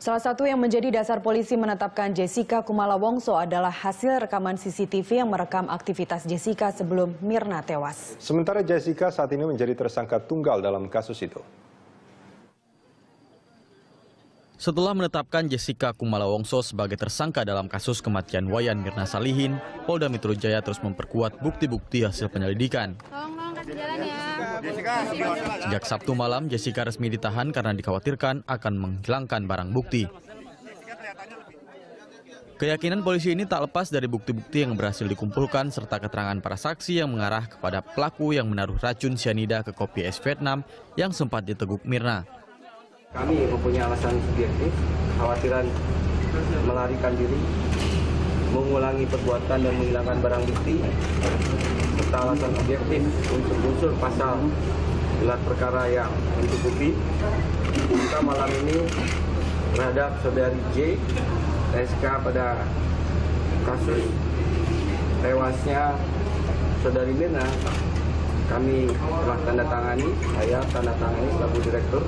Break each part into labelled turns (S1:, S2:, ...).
S1: Salah satu yang menjadi dasar polisi menetapkan Jessica Kumala Wongso adalah hasil rekaman CCTV yang merekam aktivitas Jessica sebelum Mirna tewas.
S2: Sementara Jessica saat ini menjadi tersangka tunggal dalam kasus itu.
S3: Setelah menetapkan Jessica Kumala Wongso sebagai tersangka dalam kasus kematian Wayan Mirna Salihin, Polda Metro Jaya terus memperkuat bukti-bukti hasil penyelidikan. Sejak Sabtu malam, Jessica resmi ditahan karena dikhawatirkan akan menghilangkan barang bukti. Keyakinan polisi ini tak lepas dari bukti-bukti yang berhasil dikumpulkan serta keterangan para saksi yang mengarah kepada pelaku yang menaruh racun cyanida ke kopi es Vietnam yang sempat diteguk Mirna.
S4: Kami mempunyai alasan subjektif, kekhawatiran melarikan diri, mengulangi perbuatan dan menghilangkan barang bukti, serta alasan objektif untuk unsur pasal gelar perkara yang mencukupi. Maka malam ini terhadap saudari J, SK pada kasus tewasnya saudari Mirna, kami telah tanda tangani selaku direktur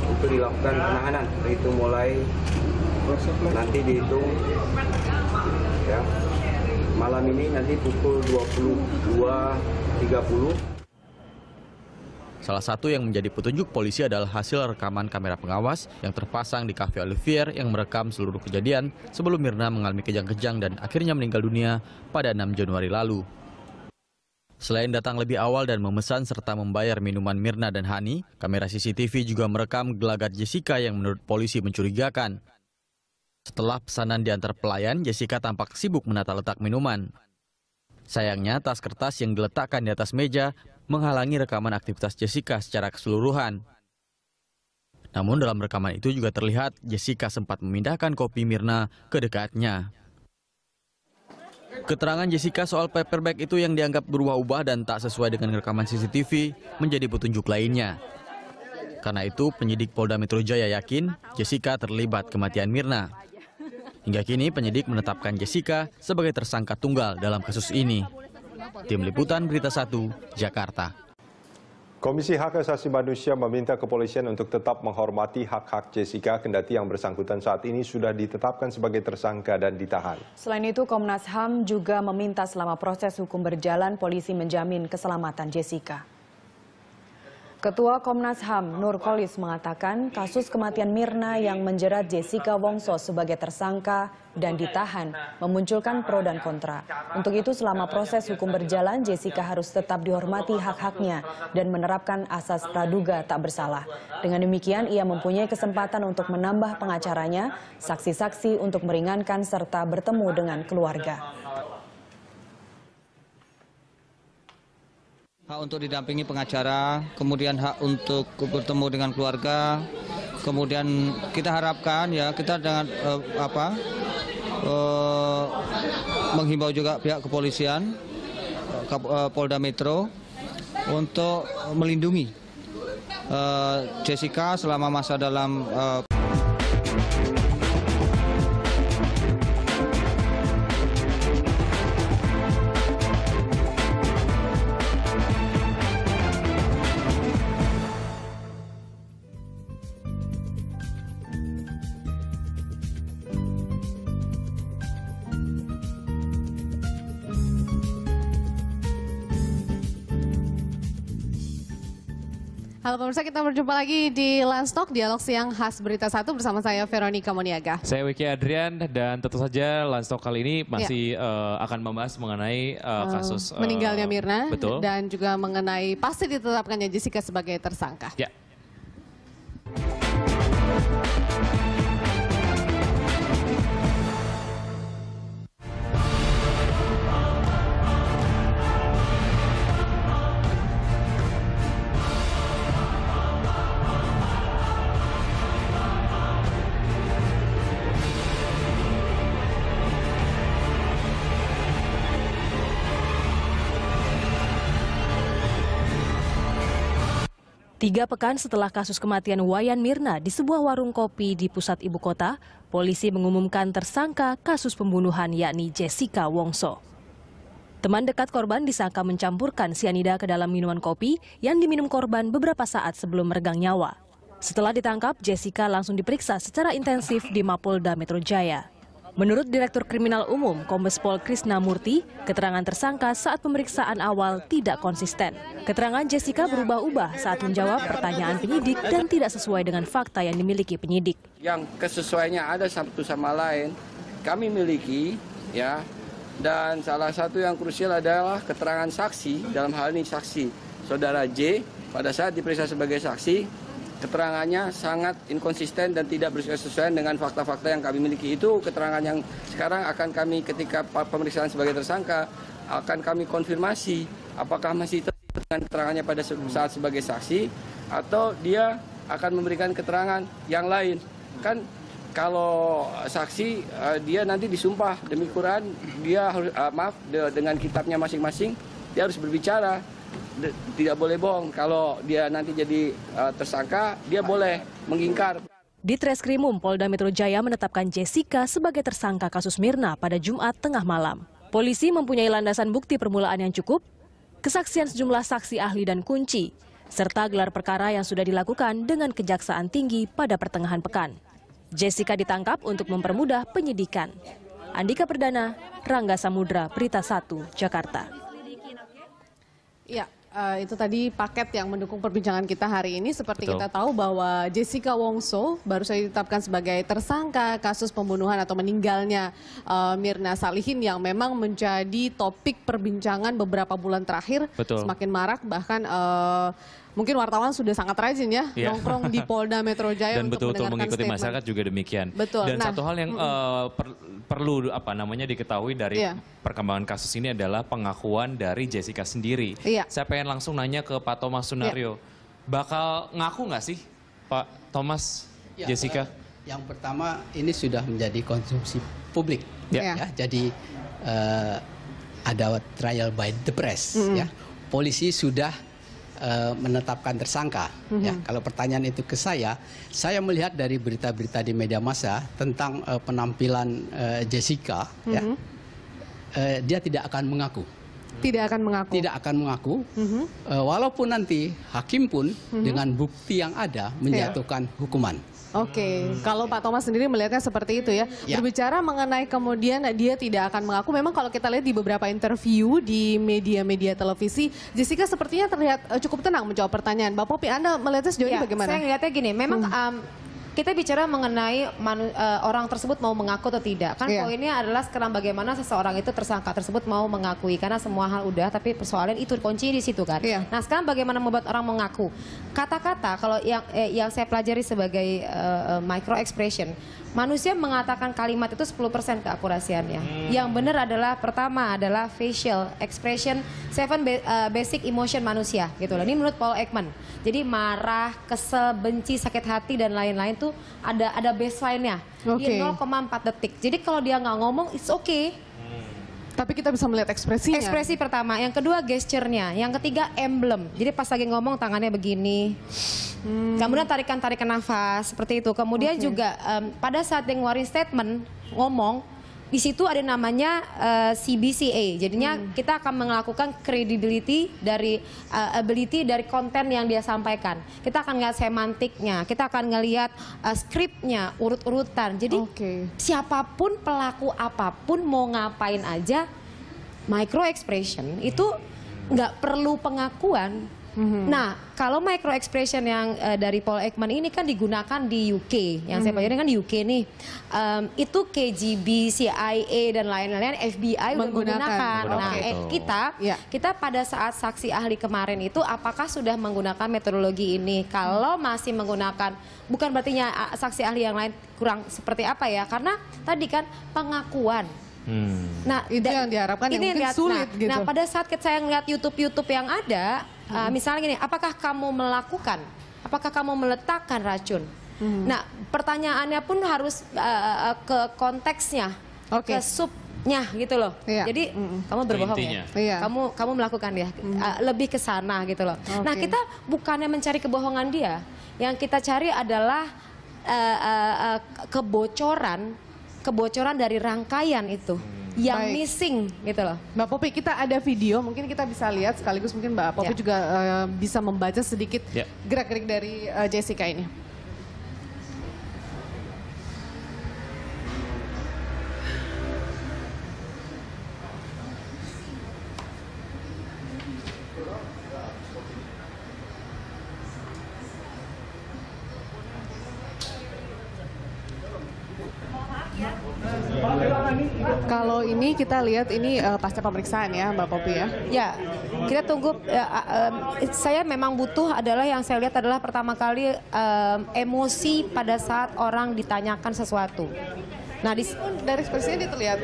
S4: untuk dilakukan penahanan, itu mulai nanti dihitung ya, malam ini nanti pukul 22.30.
S3: Salah satu yang menjadi petunjuk polisi adalah hasil rekaman kamera pengawas yang terpasang di Cafe Olivier yang merekam seluruh kejadian sebelum Mirna mengalami kejang-kejang dan akhirnya meninggal dunia pada 6 Januari lalu. Selain datang lebih awal dan memesan serta membayar minuman Mirna dan Hani, kamera CCTV juga merekam gelagat Jessica yang menurut polisi mencurigakan. Setelah pesanan diantar pelayan, Jessica tampak sibuk menata letak minuman. Sayangnya, tas kertas yang diletakkan di atas meja menghalangi rekaman aktivitas Jessica secara keseluruhan. Namun dalam rekaman itu juga terlihat Jessica sempat memindahkan kopi Mirna ke dekatnya. Keterangan Jessica soal paper bag itu yang dianggap berubah-ubah dan tak sesuai dengan rekaman CCTV menjadi petunjuk lainnya. Karena itu, penyidik Polda Metro Jaya yakin Jessica terlibat kematian Mirna. Hingga kini, penyidik menetapkan Jessica sebagai tersangka tunggal dalam kasus ini. Tim Liputan Berita 1, Jakarta.
S2: Komisi Hak Asasi Manusia meminta kepolisian untuk tetap menghormati hak-hak Jessica kendati yang bersangkutan saat ini sudah ditetapkan sebagai tersangka dan ditahan.
S1: Selain itu, Komnas HAM juga meminta selama proses hukum berjalan, polisi menjamin keselamatan Jessica. Ketua Komnas HAM, Nur Kholis, mengatakan kasus kematian Mirna yang menjerat Jessica Wongso sebagai tersangka dan ditahan memunculkan pro dan kontra. Untuk itu, selama proses hukum berjalan, Jessica harus tetap dihormati hak-haknya dan menerapkan asas praduga tak bersalah. Dengan demikian, ia mempunyai kesempatan untuk menambah pengacaranya, saksi-saksi untuk meringankan serta bertemu dengan keluarga.
S5: Hak untuk didampingi pengacara, kemudian hak untuk bertemu dengan keluarga, kemudian kita harapkan ya kita dengan menghimbau juga pihak kepolisian, Polda Metro untuk melindungi Jessica selama masa dalam
S6: Halo pemirsa, kita berjumpa lagi di Landstalk, dialog siang khas Berita 1 bersama saya Veronica Moniaga.
S7: Saya Wiki Adrian dan tentu saja Landstalk kali ini masih akan membahas mengenai kasus
S6: meninggalnya Mirna,
S7: betul,
S6: dan juga mengenai pasti ditetapkannya Jessica sebagai tersangka.
S7: Ya.
S8: Tiga pekan setelah kasus kematian Wayan Mirna di sebuah warung kopi di pusat ibu kota, polisi mengumumkan tersangka kasus pembunuhan yakni Jessica Wongso. Teman dekat korban disangka mencampurkan sianida ke dalam minuman kopi yang diminum korban beberapa saat sebelum meregang nyawa. Setelah ditangkap, Jessica langsung diperiksa secara intensif di Mapolda Metro Jaya. Menurut Direktur Kriminal Umum Kombes Pol Krisna Murti, keterangan tersangka saat pemeriksaan awal tidak konsisten. Keterangan Jessica berubah-ubah saat menjawab pertanyaan penyidik dan tidak sesuai dengan fakta yang dimiliki penyidik.
S4: Yang kesesuaiannya ada satu sama lain kami miliki, ya. Dan salah satu yang krusial adalah keterangan saksi, dalam hal ini saksi Saudara J pada saat diperiksa sebagai saksi. Keterangannya sangat inkonsisten dan tidak berkesesuaian dengan fakta-fakta yang kami miliki. Itu keterangan yang sekarang akan kami ketika pemeriksaan sebagai tersangka akan kami konfirmasi apakah masih dengan keterangannya pada saat sebagai saksi atau dia akan memberikan keterangan yang lain. Kan kalau saksi dia nanti disumpah demi Quran, dia harus dengan kitabnya masing-masing dia harus berbicara. Tidak boleh bohong. Kalau dia nanti jadi tersangka, dia boleh mengingkar.
S8: Di Treskrimum Polda Metro Jaya menetapkan Jessica sebagai tersangka kasus Mirna pada Jumat tengah malam. Polisi mempunyai landasan bukti permulaan yang cukup, kesaksian sejumlah saksi ahli dan kunci, serta gelar perkara yang sudah dilakukan dengan Kejaksaan Tinggi pada pertengahan pekan. Jessica ditangkap untuk mempermudah penyidikan. Andika Perdana, Rangga Samudra, Berita 1, Jakarta.
S6: Ya, itu tadi paket yang mendukung perbincangan kita hari ini. Seperti kita tahu bahwa Jessica Wongso baru saja ditetapkan sebagai tersangka kasus pembunuhan atau meninggalnya Mirna Salihin yang memang menjadi topik perbincangan beberapa bulan terakhir. Semakin marak, bahkan mungkin wartawan sudah sangat rajin ya nongkrong di Polda Metro Jaya
S7: dan
S6: untuk
S7: betul-betul mengikuti
S6: statement.
S7: masyarakat juga demikian.
S6: Betul.
S7: Dan satu hal yang perlu diketahui dari perkembangan kasus ini adalah pengakuan dari Jessica sendiri. Saya pengen langsung nanya ke Pak Thomas Sunario, bakal ngaku nggak sih Pak Thomas Jessica?
S9: Yang pertama ini sudah menjadi konsumsi publik, ya. Jadi ada trial by the press, ya. Polisi sudah menetapkan tersangka. Ya, kalau pertanyaan itu ke saya melihat dari berita-berita di media massa tentang penampilan Jessica, ya, dia tidak akan mengaku.
S6: Tidak akan mengaku.
S9: Tidak akan mengaku. Walaupun nanti hakim pun dengan bukti yang ada menjatuhkan hukuman.
S6: Oke, kalau Pak Thomas sendiri melihatnya seperti itu ya. Berbicara mengenai kemudian dia tidak akan mengaku, memang kalau kita lihat di beberapa interview di media-media televisi, Jessica sepertinya terlihat cukup tenang menjawab pertanyaan. Mbak Popi, Anda melihatnya sejauh ini bagaimana?
S10: Saya melihatnya gini, memang kita bicara mengenai orang tersebut mau mengaku atau tidak. Kan poinnya adalah sekarang bagaimana seseorang itu tersangka tersebut mau mengakui. Karena semua hal udah, tapi persoalan itu kunci di situ kan. Nah sekarang bagaimana membuat orang mengaku. Kata-kata kalau yang saya pelajari sebagai micro expression. Manusia mengatakan kalimat itu 10% keakurasiannya. Yang benar adalah pertama adalah facial expression, 7 basic emotion manusia gitu loh. Ini menurut Paul Ekman. Jadi marah, kesel, benci, sakit hati dan lain-lain tuh ada baseline-nya. Di 0,4 detik. Jadi kalau dia nggak ngomong it's okay.
S6: Tapi kita bisa melihat ekspresinya.
S10: Ekspresi pertama, yang kedua gesturnya, yang ketiga emblem. Jadi pas lagi ngomong tangannya begini. Kemudian tarikan nafas seperti itu. Kemudian juga pada saat dia ngeluarin statement ngomong, di situ ada namanya CBCA. Jadinya kita akan melakukan credibility dari ability dari konten yang dia sampaikan. Kita akan ngeliat semantiknya, kita akan ngeliat skripnya, urut-urutan. Jadi siapapun pelaku apapun mau ngapain aja, micro expression itu nggak perlu pengakuan. Nah, kalau micro expression yang dari Paul Ekman ini kan digunakan di UK, yang saya pelajari kan di UK nih, itu KGB, CIA dan lain-lain, FBI menggunakan. Nah, kita pada saat saksi ahli kemarin itu, apakah sudah menggunakan metodologi ini? Kalau masih menggunakan, bukan berartinya saksi ahli yang lain kurang seperti apa ya? Karena tadi kan pengakuan. Nah,
S6: itu yang diharapkan yang mungkin sulit gitu.
S10: Nah, pada saat saya ngeliat YouTube yang ada, misalnya gini, apakah kamu melakukan, apakah kamu meletakkan racun? Nah, pertanyaannya pun harus ke konteksnya, ke subnya gitu loh. Jadi kamu berbohong ya, kamu melakukan ya, lebih ke sana gitu loh. Nah, kita bukannya mencari kebohongan dia, yang kita cari adalah kebocoran dari rangkaian itu yang missing gitu loh.
S6: Mbak Popi, kita ada video, mungkin kita bisa lihat sekaligus mungkin Mbak Popi juga bisa membaca sedikit gerak-gerik dari Jessica ini. Kalau ini kita lihat ini pasca pemeriksaan ya Mbak Popi ya.
S10: Ya, kita tunggu. Saya memang butuh adalah yang saya lihat adalah pertama kali emosi pada saat orang ditanyakan sesuatu. Nah,
S6: dari ekspresinya dia terlihat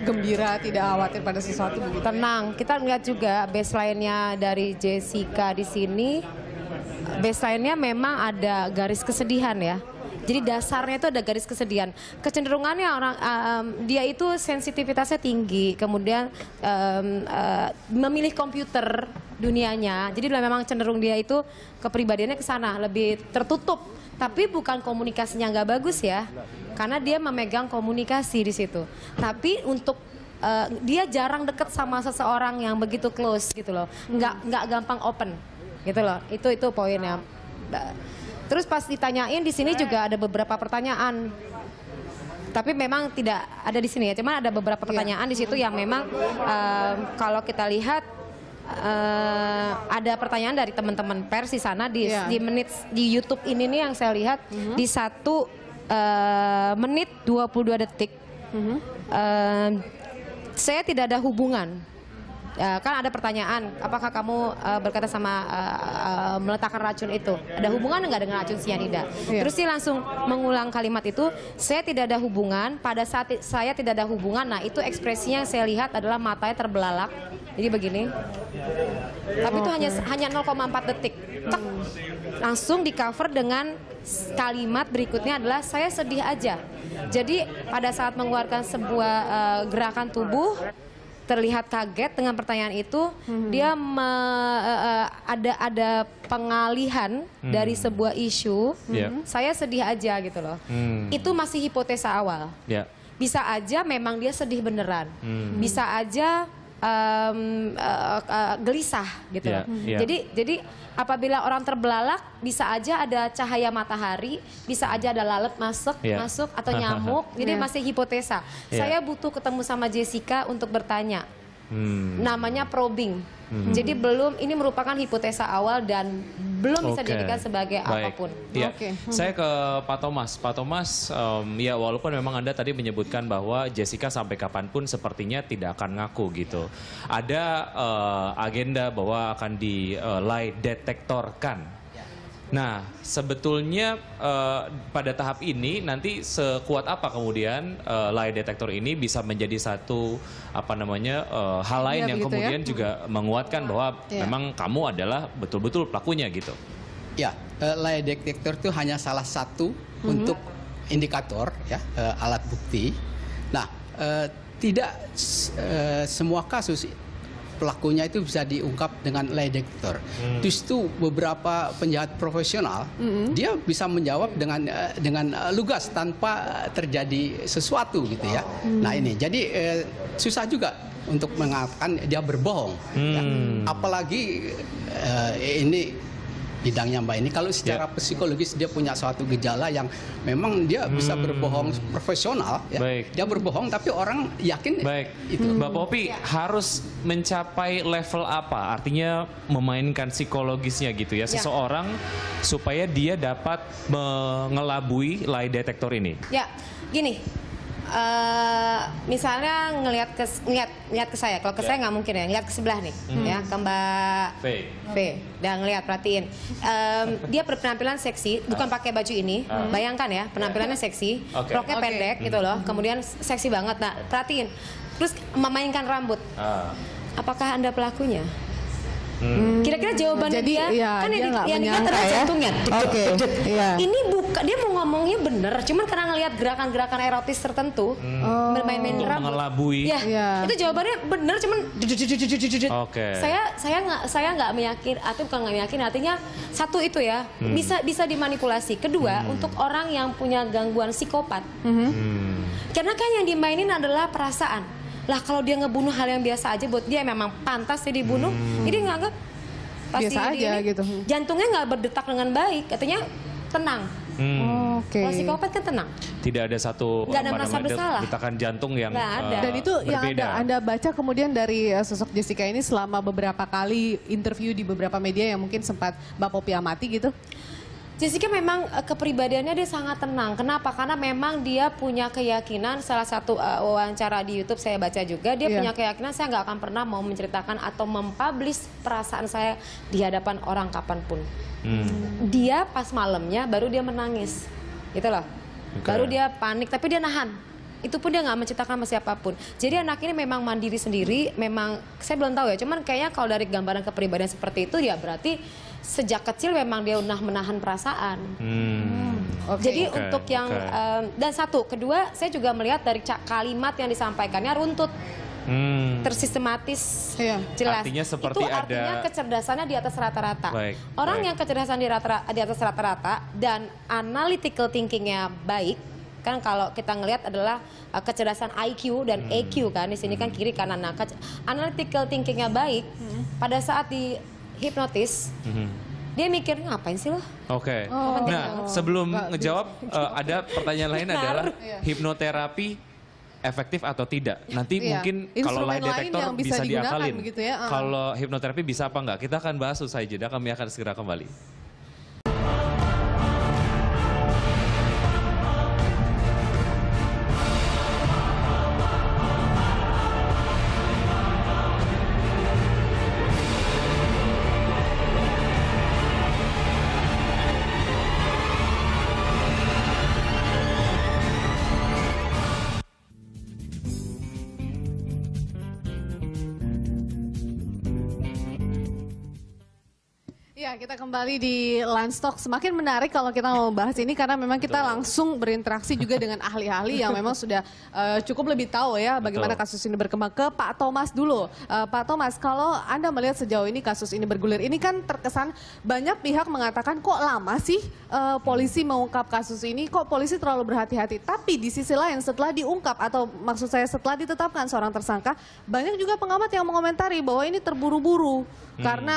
S6: gembira, tidak khawatir pada sesuatu begitu.
S10: Tenang, kita lihat juga baseline-nya dari Jessica di sini. Baseline-nya memang ada garis kesedihan ya. Jadi dasarnya itu ada garis kesedihan. Kecenderungannya orang dia itu sensitivitasnya tinggi, kemudian memilih komputer dunianya. Jadi memang cenderung dia itu kepribadiannya ke sana, lebih tertutup. Tapi bukan komunikasinya nggak bagus ya, karena dia memegang komunikasi di situ. Tapi untuk dia jarang deket sama seseorang yang begitu close gitu loh, nggak gampang open gitu loh. Itu poinnya. Terus pas ditanyain di sini juga ada beberapa pertanyaan. Tapi memang tidak ada di sini ya, cuma ada beberapa pertanyaan di situ yang memang kalau kita lihat ada pertanyaan dari teman-teman pers di sana di menit di YouTube ini nih yang saya lihat di 1 menit 22 detik. Saya tidak ada hubungan. Kan ada pertanyaan, apakah kamu berkata sama meletakkan racun itu? Ada hubungan nggak dengan racun sianida? Terus dia langsung mengulang kalimat itu, saya tidak ada hubungan, pada saat saya tidak ada hubungan, nah itu ekspresinya yang saya lihat adalah matanya terbelalak. Jadi begini. Tapi itu hanya 0,4 detik. Tek. Langsung di cover dengan kalimat berikutnya adalah saya sedih aja. Jadi pada saat mengeluarkan sebuah gerakan tubuh, terlihat kaget dengan pertanyaan itu, dia ada pengalihan dari sebuah isu, saya sedih aja gitu loh. Itu masih hipotesa awal. Bisa aja memang dia sedih beneran, bisa aja gelisah gitu loh. Jadi apabila orang terbelalak, bisa aja ada cahaya matahari, bisa aja ada lalat masuk atau nyamuk. Jadi masih hipotesa. Saya butuh ketemu sama Jessica untuk bertanya. Namanya probing. Jadi ini merupakan hipotesa awal dan belum bisa dijadikan sebagai apapun.
S7: Ya. Saya ke Pak Thomas. Pak Thomas, ya walaupun memang Anda tadi menyebutkan bahwa Jessica sampai kapanpun sepertinya tidak akan ngaku gitu. Ada agenda bahwa akan di lie detektorkan. Nah, sebetulnya pada tahap ini nanti sekuat apa kemudian lie detector ini bisa menjadi satu hal lain yang kemudian juga menguatkan bahwa memang kamu adalah betul-betul pelakunya gitu. Ya,
S9: lie detector itu hanya salah satu untuk indikator ya, alat bukti. Nah, tidak semua kasus pelakunya itu bisa diungkap dengan lie detector. Justru beberapa penjahat profesional dia bisa menjawab dengan lugas tanpa terjadi sesuatu gitu ya. Nah ini jadi susah juga untuk mengatakan dia berbohong. Ya. Apalagi ini bidangnya Mbak ini, kalau secara psikologis dia punya suatu gejala yang memang dia bisa berbohong profesional, ya. Dia berbohong tapi orang yakin itu.
S7: Mbak Popi harus mencapai level apa? Artinya memainkan psikologisnya gitu ya, seseorang supaya dia dapat mengelabui lie detector ini.
S10: Ya, gini. Misalnya ngelihat ke saya, kalau ke saya nggak mungkin ya, ngelihat ke sebelah nih, ya ke Mbak V, dan ngelihat perhatiin, dia berpenampilan seksi, bukan pakai baju ini, bayangkan ya, penampilannya seksi, roknya pendek gitu loh, kemudian seksi banget, nah perhatiin, terus memainkan rambut, apakah Anda pelakunya? Kira-kira jawabannya dia kan yang dilihat adalah jantungnya. Ini bukan, dia mau ngomongnya bener, cuman karena ngelihat gerakan-gerakan erotis tertentu, bermain-main rambut,
S7: mengelabui.
S10: Itu jawabannya bener, cuman saya nggak meyakin, atau bukan nggak meyakin, artinya satu itu ya bisa dimanipulasi. Kedua, untuk orang yang punya gangguan psikopat, karena kan yang dimainin adalah perasaan. Lah kalau dia ngebunuh hal yang biasa aja buat dia memang pantas dia dibunuh, jadi nganggap
S6: biasa aja gitu.
S10: Jantungnya nggak berdetak dengan baik, katanya tenang. Kalau psikopat kan tenang.
S7: Tidak ada satu detakan jantung yang
S6: dan itu
S7: berbeda.
S6: Yang Anda baca kemudian dari sosok Jessica ini selama beberapa kali interview di beberapa media yang mungkin sempat Mbak Popi amati gitu.
S10: Jessica memang kepribadiannya dia sangat tenang. Kenapa? Karena memang dia punya keyakinan, salah satu wawancara di YouTube saya baca juga, dia punya keyakinan saya nggak akan pernah mau menceritakan atau mempublish perasaan saya di hadapan orang kapanpun. Dia pas malamnya baru dia menangis, gitu loh. Baru dia panik, tapi dia nahan. Itu pun dia nggak menceritakan sama siapapun. Jadi anak ini memang mandiri sendiri, memang saya belum tahu ya, cuman kayaknya kalau dari gambaran kepribadian seperti itu ya berarti sejak kecil memang dia udah menahan perasaan. Jadi untuk yang dan kedua saya juga melihat dari kalimat yang disampaikannya runtut, tersistematis, jelas.
S7: Artinya seperti
S10: itu artinya kecerdasannya di atas rata-rata. Orang yang kecerdasan di atas rata-rata dan analytical thinkingnya baik, kan kalau kita ngelihat adalah kecerdasan IQ dan EQ kan, di sini kan kiri kanan. Nah, analytical thinkingnya baik, pada saat di hipnotis, dia mikir ngapain sih lo?
S7: Nah, sebelum ngejawab, ada pertanyaan lain adalah hipnoterapi efektif atau tidak? Nanti mungkin kalau lie detector bisa diakalin. Kalau hipnoterapi bisa apa enggak? Kita akan bahas usai jeda, kami akan segera kembali.
S6: Ya, kita kembali di Lunch Talk. Semakin menarik kalau kita mau membahas ini karena memang kita langsung berinteraksi juga dengan ahli-ahli yang memang sudah cukup lebih tahu ya bagaimana kasus ini berkembang. Ke Pak Thomas dulu. Pak Thomas, kalau Anda melihat sejauh ini kasus ini bergulir, ini kan terkesan banyak pihak mengatakan kok lama sih polisi mengungkap kasus ini, kok polisi terlalu berhati-hati. Tapi di sisi lain setelah diungkap atau maksud saya setelah ditetapkan seorang tersangka, banyak juga pengamat yang mengomentari bahwa ini terburu-buru. Karena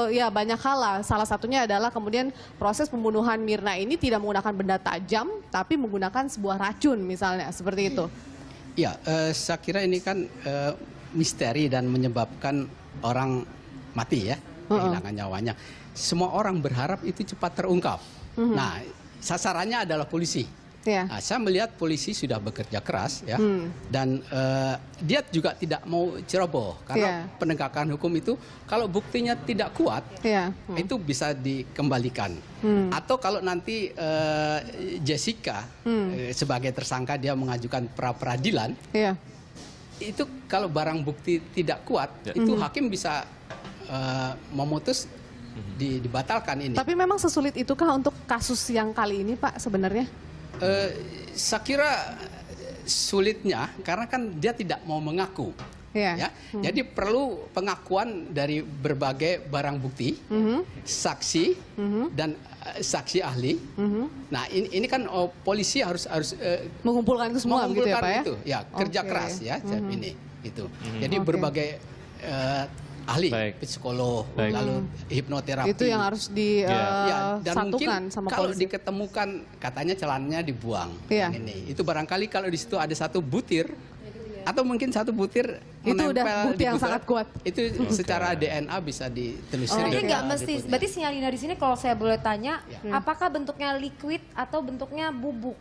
S6: ya banyak hal lah, salah satunya adalah kemudian proses pembunuhan Mirna ini tidak menggunakan benda tajam, tapi menggunakan sebuah racun misalnya, seperti itu.
S9: Ya, saya kira ini kan misteri dan menyebabkan orang mati ya, kehilangan nyawanya. Semua orang berharap itu cepat terungkap. Nah, sasarannya adalah polisi. Nah, saya melihat polisi sudah bekerja keras ya, dan dia juga tidak mau ceroboh karena penegakan hukum itu kalau buktinya tidak kuat itu bisa dikembalikan. Atau kalau nanti Jessica sebagai tersangka dia mengajukan pra peradilan, itu kalau barang bukti tidak kuat itu hakim bisa memutus dibatalkan ini.
S6: Tapi memang sesulit itukah untuk kasus yang kali ini Pak sebenarnya?
S9: Saya kira sulitnya karena kan dia tidak mau mengaku, ya. Jadi perlu pengakuan dari berbagai barang bukti, saksi dan saksi ahli. Nah ini kan polisi harus
S6: mengumpulkan itu semua, begitu ya Pak ya?
S9: Itu, ya kerja keras ya ini itu. Jadi berbagai ahli, psikolog, lalu hipnoterapi.
S6: Itu yang harus disatukan sama polisi.
S9: Kalau diketemukan katanya celananya dibuang. Ini. Itu barangkali kalau di situ ada satu butir atau mungkin satu butir
S6: itu udah bukti yang sangat kuat.
S9: Itu secara DNA bisa ditelusuri.
S10: Jadi nggak mesti. Berarti sinyalina di sini kalau saya boleh tanya, apakah bentuknya liquid atau bentuknya bubuk?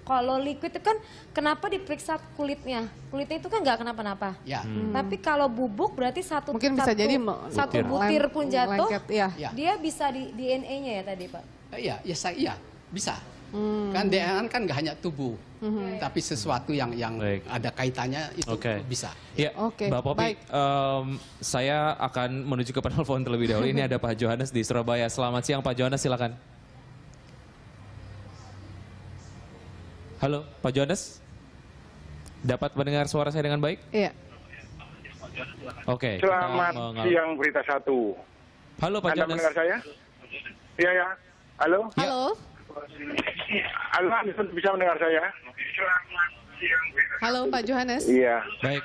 S10: Kalau liquid itu kan kenapa diperiksa kulitnya? Kulitnya itu kan nggak kenapa-napa. Tapi kalau bubuk berarti satu butir pun jatuh, dia bisa di DNA-nya ya tadi Pak?
S9: Iya, bisa. Kan DNA kan nggak hanya tubuh, tapi sesuatu yang ada kaitannya itu bisa.
S7: Ya, Mbak Popi, saya akan menuju ke penelpon terlebih dahulu. Ini ada Pak Johannes di Surabaya. Selamat siang Pak Johannes, silakan. Halo, Pak Johannes? Dapat mendengar suara saya dengan baik?
S6: Iya.
S7: Oke.
S11: Selamat siang Berita Satu.
S7: Halo Pak Johannes.
S11: Anda mendengar saya? Iya ya. Halo?
S6: Halo.
S11: Halo, Anda bisa mendengar saya?
S6: Halo Pak Johannes.
S11: Iya.
S7: Baik,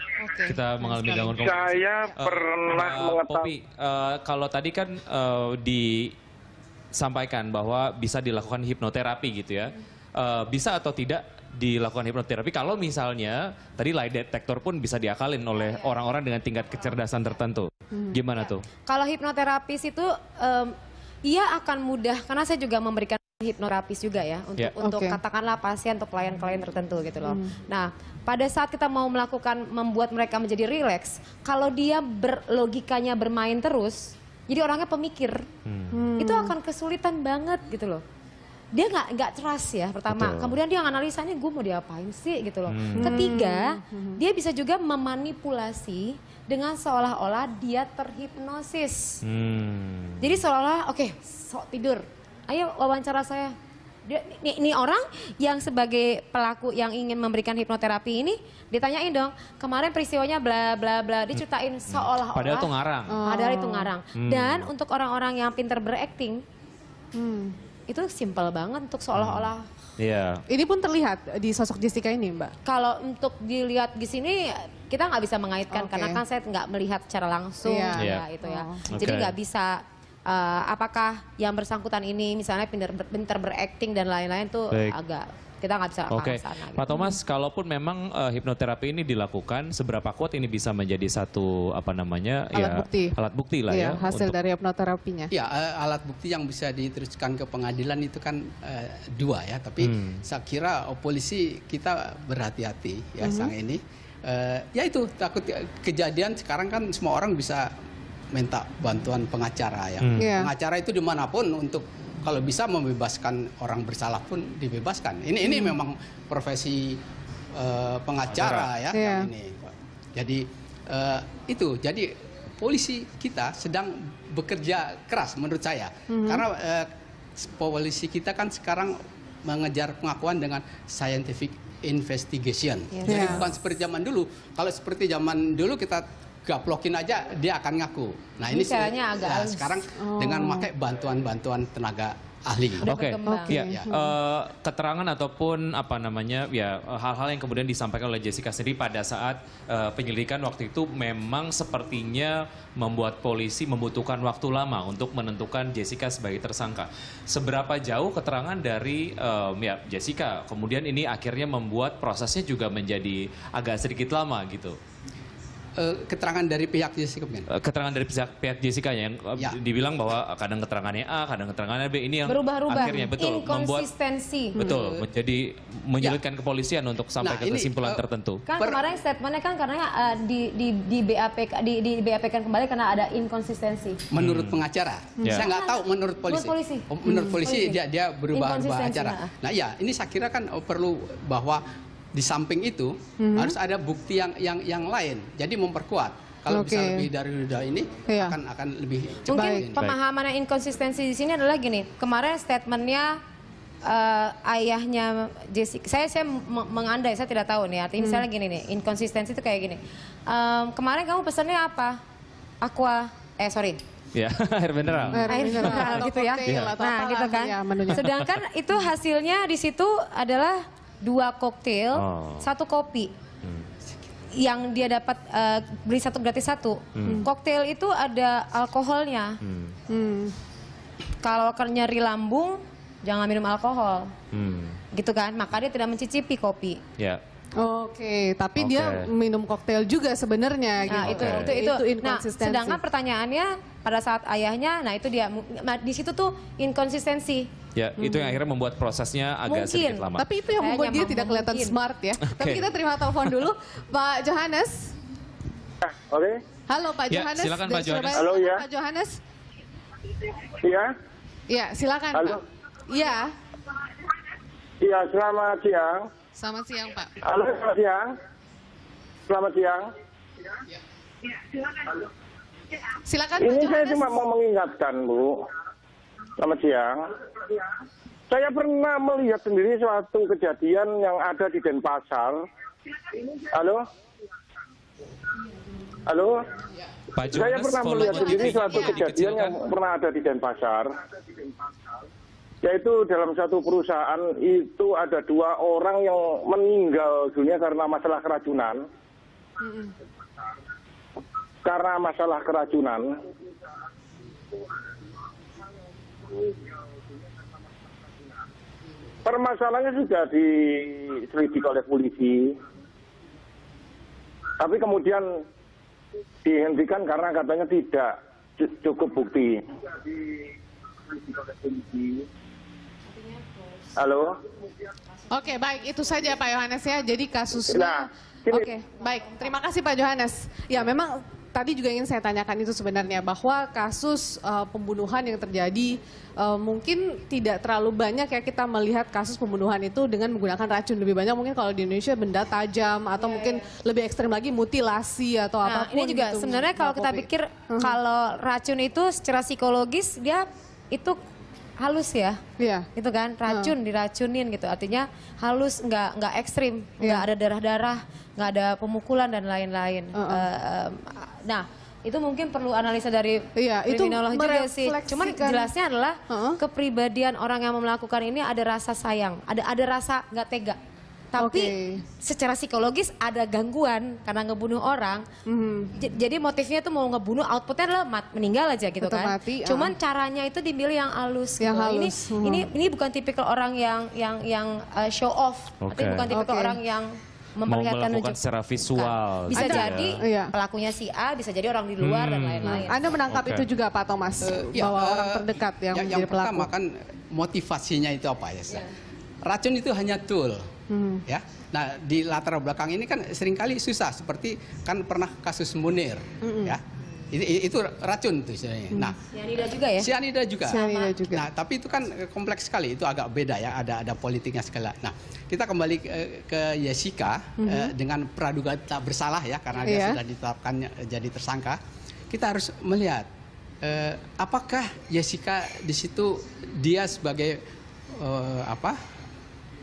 S7: kita mengalami gangguan komunikasi.
S11: Saya pernah
S7: mengetahui. Kalau tadi kan disampaikan bahwa bisa dilakukan hipnoterapi gitu ya. Bisa atau tidak dilakukan hipnoterapi kalau misalnya tadi lie detector pun bisa diakalin oleh orang-orang dengan tingkat kecerdasan tertentu. Gimana tuh?
S10: Kalau hipnoterapis itu ia akan mudah, karena saya juga memberikan hipnoterapis juga ya untuk katakanlah pasien atau klien-klien tertentu gitu loh. Nah, pada saat kita mau melakukan membuat mereka menjadi rileks, kalau dia logikanya bermain terus, jadi orangnya pemikir, itu akan kesulitan banget gitu loh. Dia nggak trust ya pertama, kemudian dia analisanya gue mau diapain sih gitu loh. Ketiga, dia bisa juga memanipulasi dengan seolah-olah dia terhipnosis. Jadi seolah-olah oke, sok tidur. Ayo wawancara saya. Ini orang yang sebagai pelaku yang ingin memberikan hipnoterapi ini ditanyain dong, kemarin peristiwanya bla bla bla, diceritain seolah-olah.
S7: Padahal itu ngarang.
S10: Padahal itu ngarang. Dan untuk orang-orang yang pintar berakting, itu simpel banget untuk seolah-olah.
S6: Iya. Ini pun terlihat di sosok Jessica ini, Mbak.
S10: Kalau untuk dilihat di sini kita nggak bisa mengaitkan karena kan saya nggak melihat secara langsung ya itu ya. Jadi nggak bisa. Apakah yang bersangkutan ini misalnya pintar berakting dan lain-lain tuh agak kita nggak bisa ke sana.
S7: Pak Thomas, kalaupun memang hipnoterapi ini dilakukan, seberapa kuat ini bisa menjadi satu alat bukti lah ya
S6: hasil dari hipnoterapinya.
S9: Ya, alat bukti yang bisa diteruskan ke pengadilan itu kan dua ya, tapi saya kira polisi kita berhati-hati ya sang ini. Ya itu takut kejadian sekarang kan semua orang bisa minta bantuan pengacara ya. Pengacara itu dimanapun untuk kalau bisa membebaskan orang bersalah pun dibebaskan. Ini memang profesi pengacara ya yang ini. Jadi itu jadi polisi kita sedang bekerja keras menurut saya. Karena polisi kita kan sekarang mengejar pengakuan dengan scientific investigation. Jadi bukan seperti zaman dulu. Kalau seperti zaman dulu kita gaplokin aja dia akan ngaku. Nah ini
S10: caranya agak
S9: sekarang dengan memakai bantuan tenaga ahli.
S7: Keterangan ataupun hal-hal yang kemudian disampaikan oleh Jessica sendiri pada saat penyelidikan waktu itu memang sepertinya membuat polisi membutuhkan waktu lama untuk menentukan Jessica sebagai tersangka. Seberapa jauh keterangan dari Jessica kemudian ini akhirnya membuat prosesnya juga menjadi agak sedikit lama gitu.
S9: Keterangan dari pihak Jessica
S7: keterangan dari pihak Jessica yang dibilang bahwa kadang keterangannya A, kadang keterangannya B, ini yang
S10: berubah-ubah,
S7: akhirnya
S10: inkonsistensi
S7: menjadi menyulitkan kepolisian untuk sampai ke kesimpulan tertentu.
S10: Kan kemarin statementnya kan karena di BAP kan kembali karena ada inkonsistensi.
S9: Menurut pengacara, saya nggak tahu menurut polisi. Menurut polisi dia berubah acara. Nah ya ini saya kira kan perlu bahwa di samping itu harus ada bukti yang lain, jadi memperkuat. Kalau bisa lebih dari ini akan lebih cepat.
S10: Mungkin pemahaman inkonsistensi di sini adalah gini. Kemarin statementnya ayahnya Jessica, saya mengandai, saya tidak tahu nih. Artinya misalnya gini nih, inkonsistensi itu kayak gini. Kemarin kamu pesannya apa?
S7: Air mineral.
S10: Air mineral gitu ya. Nah gitu kan. Sedangkan itu hasilnya di situ adalah 2 koktail, 1 kopi. Yang dia dapat beli 1 gratis 1. Koktail itu ada alkoholnya. Kalau nyeri lambung, jangan minum alkohol. Gitu kan, maka dia tidak mencicipi kopi.
S6: Oke, tapi dia minum koktail juga sebenarnya.
S10: Nah,
S6: gitu.
S10: itu
S6: inkonsistensi.
S10: Nah, sedangkan pertanyaannya pada saat ayahnya, nah itu dia di situ tuh inkonsistensi.
S7: Ya, itu yang akhirnya membuat prosesnya agak sedikit lama.
S6: Tapi itu yang membuat dia tidak kelihatan smart ya. Tapi kita terima telepon dulu, Pak Johannes.
S11: Oke.
S6: Halo Pak Johannes.
S7: Silakan Pak Johannes.
S11: Halo ya.
S6: Pak Johannes.
S11: Iya.
S6: Iya, silakan
S11: Halo.
S6: Pak. Iya.
S11: Iya, selamat siang.
S6: Selamat siang Pak.
S11: Halo, selamat siang. Selamat siang.
S6: Silakan
S11: Ini
S6: Pak
S11: saya
S6: Johannes.
S11: cuma mau mengingatkan, Bu. Selamat siang. Saya pernah melihat sendiri suatu kejadian yang ada di Denpasar. Halo? Halo?
S7: Pak Johannes,
S11: Saya pernah melihat sendiri suatu kejadian yang pernah ada di Denpasar. Yaitu dalam satu perusahaan itu ada 2 orang yang meninggal dunia karena masalah keracunan. Karena masalah keracunan. Permasalahannya sudah diselidiki oleh polisi. Tapi kemudian dihentikan karena katanya tidak cukup bukti. Halo.
S6: Oke, baik, itu saja Pak Yohanes ya. Jadi kasusnya. Oke, baik. Terima kasih Pak Yohanes. Ya, memang tadi juga ingin saya tanyakan itu sebenarnya bahwa kasus pembunuhan yang terjadi mungkin tidak terlalu banyak ya kita melihat kasus pembunuhan itu dengan menggunakan racun. Lebih banyak mungkin kalau di Indonesia benda tajam atau mungkin lebih ekstrem lagi mutilasi atau apapun.
S10: Ini juga
S6: gitu,
S10: sebenarnya kalau kita pikir kalau racun itu secara psikologis dia itu halus ya, gitu kan, racun diracunin gitu, artinya halus, nggak ekstrim, nggak ada darah-darah, nggak ada pemukulan dan lain-lain. Nah, itu mungkin perlu analisa dari kriminolog juga sih. Cuman jelasnya adalah kepribadian orang yang melakukan ini ada rasa sayang, ada rasa nggak tega. Tapi secara psikologis ada gangguan karena ngebunuh orang. Jadi motifnya itu mau ngebunuh, outputnya adalah meninggal aja gitu kan. Cuman caranya itu dimilih yang halus. Ini bukan tipikal orang yang show off. Tapi bukan tipikal orang yang memperlihatkan
S7: melakukan secara visual.
S10: Bisa jadi pelakunya si A, bisa jadi orang di luar dan lain-lain.
S6: Anda menangkap itu juga Pak Thomas, bahwa orang terdekat yang menjadi pelaku.
S9: Yang pertama kan motivasinya itu apa ya? Racun itu hanya tool. Ya, nah di latar belakang ini kan seringkali susah, seperti kan pernah kasus Munir, ya, itu racun tuh sebenarnya. Nah,
S10: sianida juga ya?
S9: Sianida juga. Nah, tapi itu kan kompleks sekali, itu agak beda ya, ada politiknya segala. Nah, kita kembali ke Jessica dengan praduga tak bersalah ya, karena dia sudah ditetapkan jadi tersangka. Kita harus melihat apakah Jessica di situ dia sebagai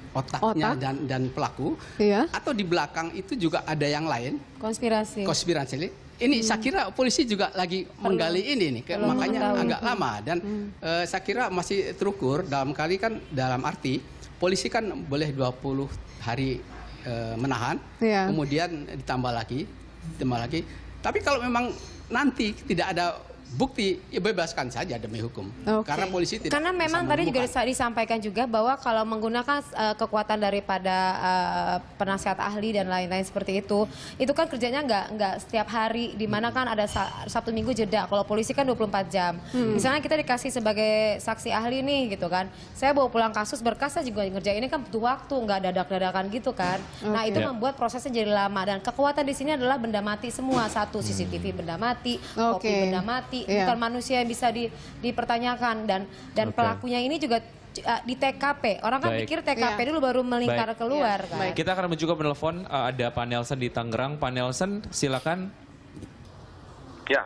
S9: otaknya dan pelaku, atau di belakang itu juga ada yang lain, konspirasi. Ini saya kira polisi juga lagi menggali ini nih, makanya agak lama dan saya kira masih terukur dalam arti polisi kan boleh 20 hari menahan, kemudian ditambah lagi, tapi kalau memang nanti tidak ada bukti, ya bebaskan saja demi hukum. Karena polisi tidak.
S10: Karena memang tadi juga disampaikan juga bahwa kalau menggunakan kekuatan daripada penasihat ahli dan lain-lain seperti itu kan kerjanya nggak setiap hari, di mana kan ada Sabtu Minggu jeda. Kalau polisi kan 24 jam. Misalnya kita dikasih sebagai saksi ahli nih gitu kan. Saya bawa pulang kasus berkas, saya juga ngerjain ini kan butuh waktu, nggak dadak-dadakan gitu kan. Nah, itu membuat prosesnya jadi lama, dan kekuatan di sini adalah benda mati semua. Satu, CCTV benda mati, kopi benda mati. Bukan manusia yang bisa dipertanyakan, dan pelakunya ini juga di TKP. Orang kan pikir TKP dulu baru melingkar keluar kan.
S7: Kita akan mencoba menelpon, ada Pak Nelson di Tangerang. Pak Nelson, silakan.
S12: Ya,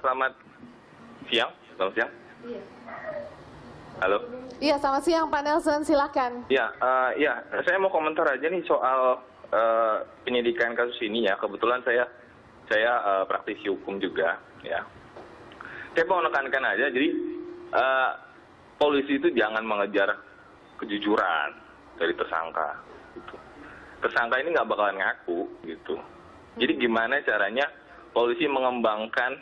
S12: selamat siang. Halo.
S6: Iya, selamat siang Pak Nelson, silakan.
S12: Ya, saya mau komentar aja nih soal penyidikan kasus ini ya. Kebetulan saya praktisi hukum juga ya. Saya mau menekankan aja, jadi polisi itu jangan mengejar kejujuran dari tersangka. Gitu. Tersangka ini nggak bakalan ngaku, gitu. Jadi gimana caranya polisi mengembangkan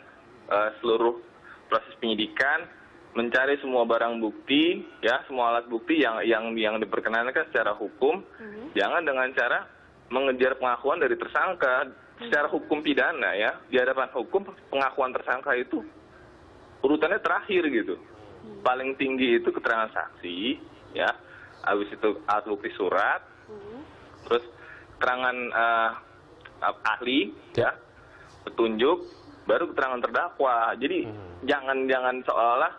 S12: seluruh proses penyidikan, mencari semua barang bukti, ya, semua alat bukti yang diperkenankan secara hukum, jangan dengan cara mengejar pengakuan dari tersangka secara hukum pidana ya. Di hadapan hukum pengakuan tersangka itu urutannya terakhir gitu. Paling tinggi itu keterangan saksi, ya. Habis itu alat bukti surat, terus keterangan ahli, ya, petunjuk, baru keterangan terdakwa. Jadi jangan seolah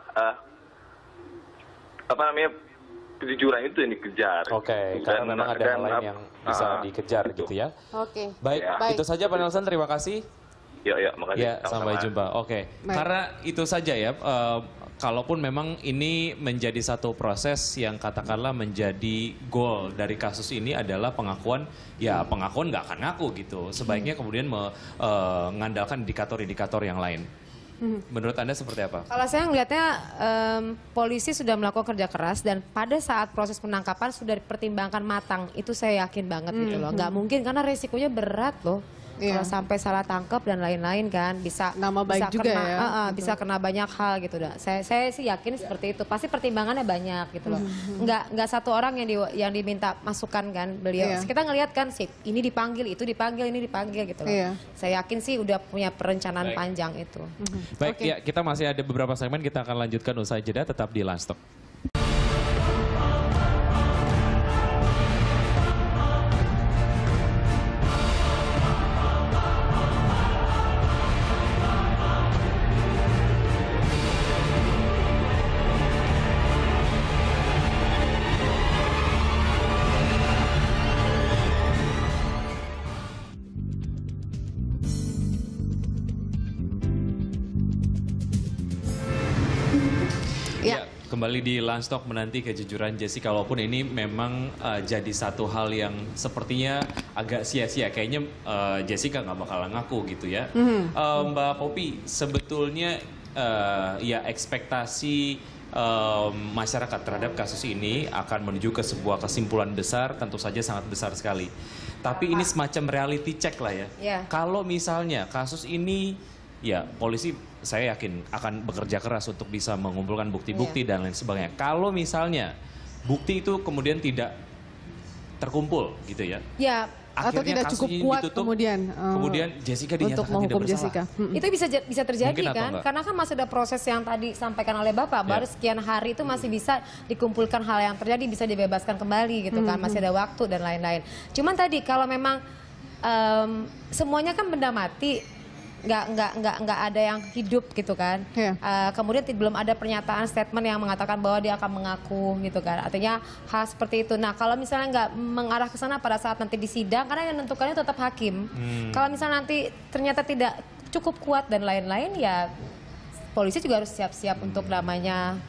S12: kejujuran itu yang dikejar.
S7: Karena memang ada hal lain yang bisa dikejar gitu ya. Baik, itu saja Pak Nelson, terima kasih.
S12: Ya, makasih.
S7: Ya, sampai jumpa. Karena itu saja ya, kalaupun memang ini menjadi satu proses yang katakanlah menjadi goal dari kasus ini adalah pengakuan, ya pengakuan nggak akan ngaku gitu. Sebaiknya kemudian mengandalkan indikator-indikator yang lain. Menurut Anda seperti apa?
S10: Kalau saya melihatnya polisi sudah melakukan kerja keras, dan pada saat proses penangkapan sudah dipertimbangkan matang. Itu saya yakin banget gitu loh. Nggak mungkin, karena resikonya berat loh. Kalau sampai salah tangkap dan lain-lain kan bisa
S6: nama baik juga
S10: kena,
S6: ya.
S10: Bisa kena banyak hal gitu dah. Saya sih yakin seperti itu. Pasti pertimbangannya banyak gitu loh. Nggak satu orang yang diminta masukan kan beliau. Kita ngelihat kan sih ini dipanggil, itu dipanggil, ini dipanggil gitu loh. Saya yakin sih udah punya perencanaan panjang itu.
S7: Baik, ya kita masih ada beberapa segmen, kita akan lanjutkan usai jeda, tetap di Lunch Talk. Kembali di Lunch Talk menanti kejujuran Jessica, walaupun ini memang jadi satu hal yang sepertinya agak sia-sia. Kayaknya Jessica nggak bakal ngaku gitu ya. Mbak Popi, sebetulnya ya ekspektasi masyarakat terhadap kasus ini akan menuju ke sebuah kesimpulan besar, tentu saja sangat besar sekali. Tapi ini semacam reality check lah ya. Kalau misalnya kasus ini, ya polisi saya yakin akan bekerja keras untuk bisa mengumpulkan bukti-bukti dan lain sebagainya. Kalau misalnya bukti itu kemudian tidak terkumpul gitu ya.
S6: Ya, atau tidak cukup kuat ditutup,
S7: kemudian Jessica dinyatakan
S6: untuk menghukum
S7: tidak bersalah.
S6: Jessica.
S10: Itu bisa terjadi kan?
S7: Mungkin
S10: Karena kan masih ada proses yang tadi disampaikan oleh Bapak. Baru sekian hari itu masih bisa dikumpulkan hal yang terjadi, bisa dibebaskan kembali gitu kan. Masih ada waktu dan lain-lain. Cuman tadi kalau memang semuanya kan benda mati, nggak ada yang hidup gitu kan. Kemudian belum ada pernyataan statement yang mengatakan bahwa dia akan mengaku gitu kan. Artinya hal seperti itu. Nah kalau misalnya nggak mengarah ke sana pada saat nanti di sidang, karena yang menentukannya tetap hakim. Kalau misalnya nanti ternyata tidak cukup kuat dan lain-lain, ya polisi juga harus siap-siap untuk namanya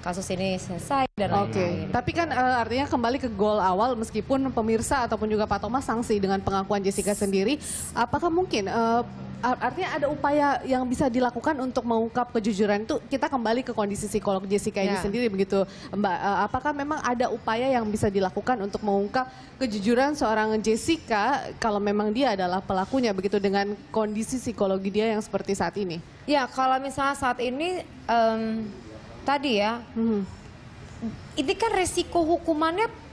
S10: kasus ini selesai dan lain-lain.
S6: Tapi kan artinya kembali ke goal awal, meskipun pemirsa ataupun juga Pak Thomas sanksi dengan pengakuan Jessica sendiri, apakah mungkin artinya ada upaya yang bisa dilakukan untuk mengungkap kejujuran itu? Kita kembali ke kondisi psikolog Jessica ini sendiri begitu Mbak. Apakah memang ada upaya yang bisa dilakukan untuk mengungkap kejujuran seorang Jessica kalau memang dia adalah pelakunya begitu dengan kondisi psikologi dia yang seperti saat ini?
S10: Ya kalau misalnya saat ini tadi ya, ini kan resiko hukumannya.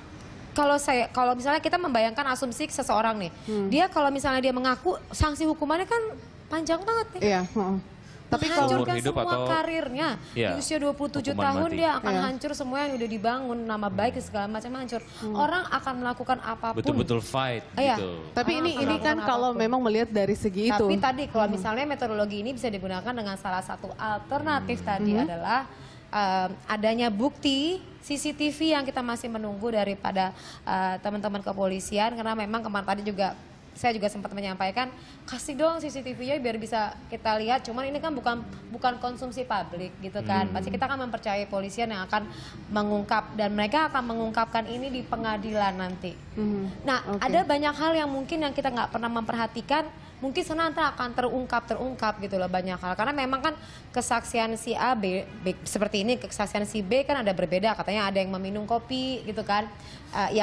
S10: Kalau misalnya kita membayangkan asumsi seseorang nih, dia kalau misalnya dia mengaku, sanksi hukumannya kan panjang banget nih. Tapi menghancurkan semua karirnya. Di usia 27 tahun dia akan hancur semua yang udah dibangun, nama baik segala macam hancur. Orang akan melakukan apapun.
S7: Betul-betul fight gitu.
S6: Tapi ini kan kalau memang melihat dari segi itu.
S10: Tapi tadi kalau misalnya metodologi ini bisa digunakan dengan salah satu alternatif tadi adalah adanya bukti CCTV yang kita masih menunggu daripada teman-teman kepolisian, karena memang kemarin tadi juga saya juga sempat menyampaikan, kasih dong CCTV-nya biar bisa kita lihat. Cuman ini kan bukan konsumsi publik gitu kan. Pasti kita akan mempercayai polisian yang akan mengungkap, dan mereka akan mengungkapkan ini di pengadilan nanti. Nah, ada banyak hal yang mungkin yang kita nggak pernah memperhatikan. Mungkin nanti akan terungkap gitu loh banyak hal. Karena memang kan kesaksian si A, B seperti ini, kesaksian si B kan ada berbeda. Katanya ada yang meminum kopi gitu kan. Kopi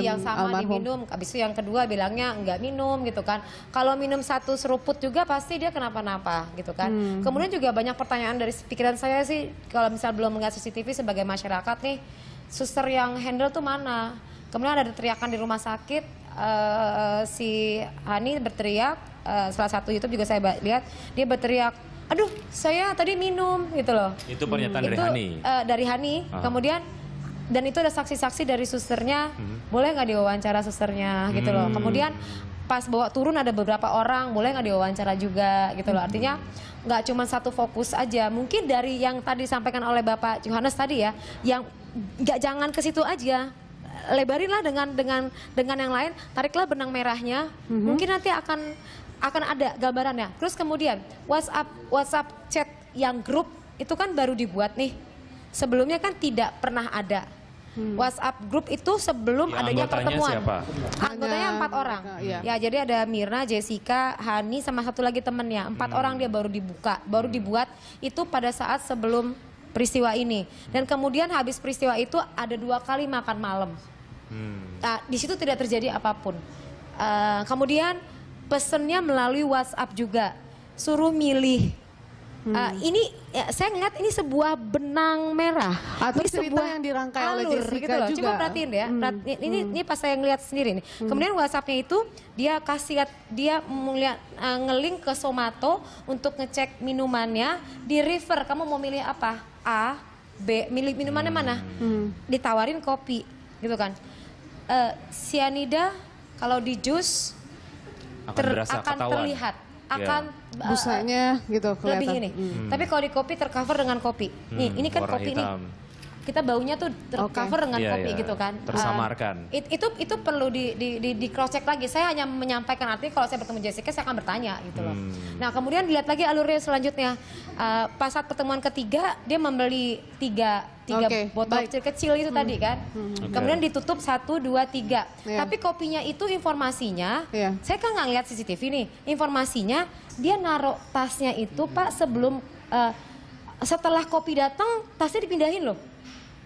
S10: yang sama diminum. Habis itu yang kedua bilangnya enggak minum gitu kan. Kalau minum satu seruput juga pasti dia kenapa-napa gitu kan. Kemudian juga banyak pertanyaan dari pikiran saya sih, kalau misal belum melihat CCTV sebagai masyarakat nih, suster yang handle tuh mana? Kemudian ada teriakan di rumah sakit. Si Hani berteriak, salah satu YouTube juga saya lihat, dia berteriak, aduh saya tadi minum gitu loh. Itu
S7: pernyataan dari Hani?
S10: Dari Hani, kemudian dan itu ada saksi-saksi dari susternya, boleh nggak diwawancara susternya gitu loh. Kemudian pas bawa turun ada beberapa orang, boleh nggak diwawancara juga gitu loh. Artinya nggak cuma satu fokus aja, mungkin dari yang tadi disampaikan oleh Bapak Johannes tadi ya, yang jangan ke situ aja. Lebarinlah dengan yang lain, tariklah benang merahnya, mungkin nanti akan ada gambarannya. Terus kemudian WhatsApp chat yang grup itu kan baru dibuat nih, sebelumnya kan tidak pernah ada. WhatsApp grup itu sebelum adanya pertemuan. Siapa? Anggotanya 4 orang. Ya jadi ada Mirna, Jessica, Hani, sama satu lagi temennya. 4 orang dia baru dibuat itu pada saat sebelum peristiwa ini. Dan kemudian habis peristiwa itu ada 2 kali makan malam. Nah, di situ tidak terjadi apapun. Kemudian pesennya melalui WhatsApp juga, suruh milih. Ini saya ngeliat ini sebuah benang merah
S6: atau
S10: ini
S6: cerita yang dirangkai oleh Jessica
S10: gitu loh.
S6: juga.
S10: Coba perhatiin ya, ini pas saya ngeliat sendiri nih. Kemudian WhatsAppnya itu dia melihat ngelink ke Zomato untuk ngecek minumannya, di refer kamu mau milih apa, A, B, milih minumannya mana, ditawarin kopi gitu kan. Cyanida kalau di jus akan terlihat, akan
S6: busanya gitu kelihatan.
S10: Lebih ini. Tapi kalau di kopi tercover dengan kopi. Nih, ini kan kopi nih. Kita baunya tuh tercover dengan kopi gitu kan.
S7: Tersamarkan.
S10: Itu perlu di cross check lagi. Saya hanya menyampaikan, artinya kalau saya bertemu Jessica saya akan bertanya gitu loh. Nah, kemudian dilihat lagi alurnya selanjutnya. Pas saat pertemuan ketiga dia membeli tiga botol kecil itu tadi kan. Kemudian ditutup 1, 2, 3. Tapi kopinya itu informasinya, saya kan nggak lihat CCTV nih. Informasinya dia naruh tasnya itu Pak sebelum setelah kopi datang tasnya dipindahin loh.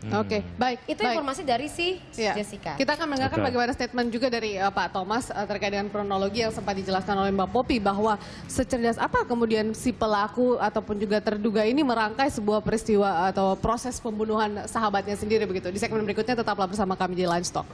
S6: Oke, baik.
S10: Itu informasi dari si Jessica.
S6: Kita akan mendengarkan bagaimana statement juga dari Pak Thomas terkait dengan kronologi yang sempat dijelaskan oleh Mbak Popi, bahwa secerdas apa kemudian si pelaku ataupun juga terduga ini merangkai sebuah peristiwa atau proses pembunuhan sahabatnya sendiri begitu. Di segmen berikutnya tetaplah bersama kami di Line Talk.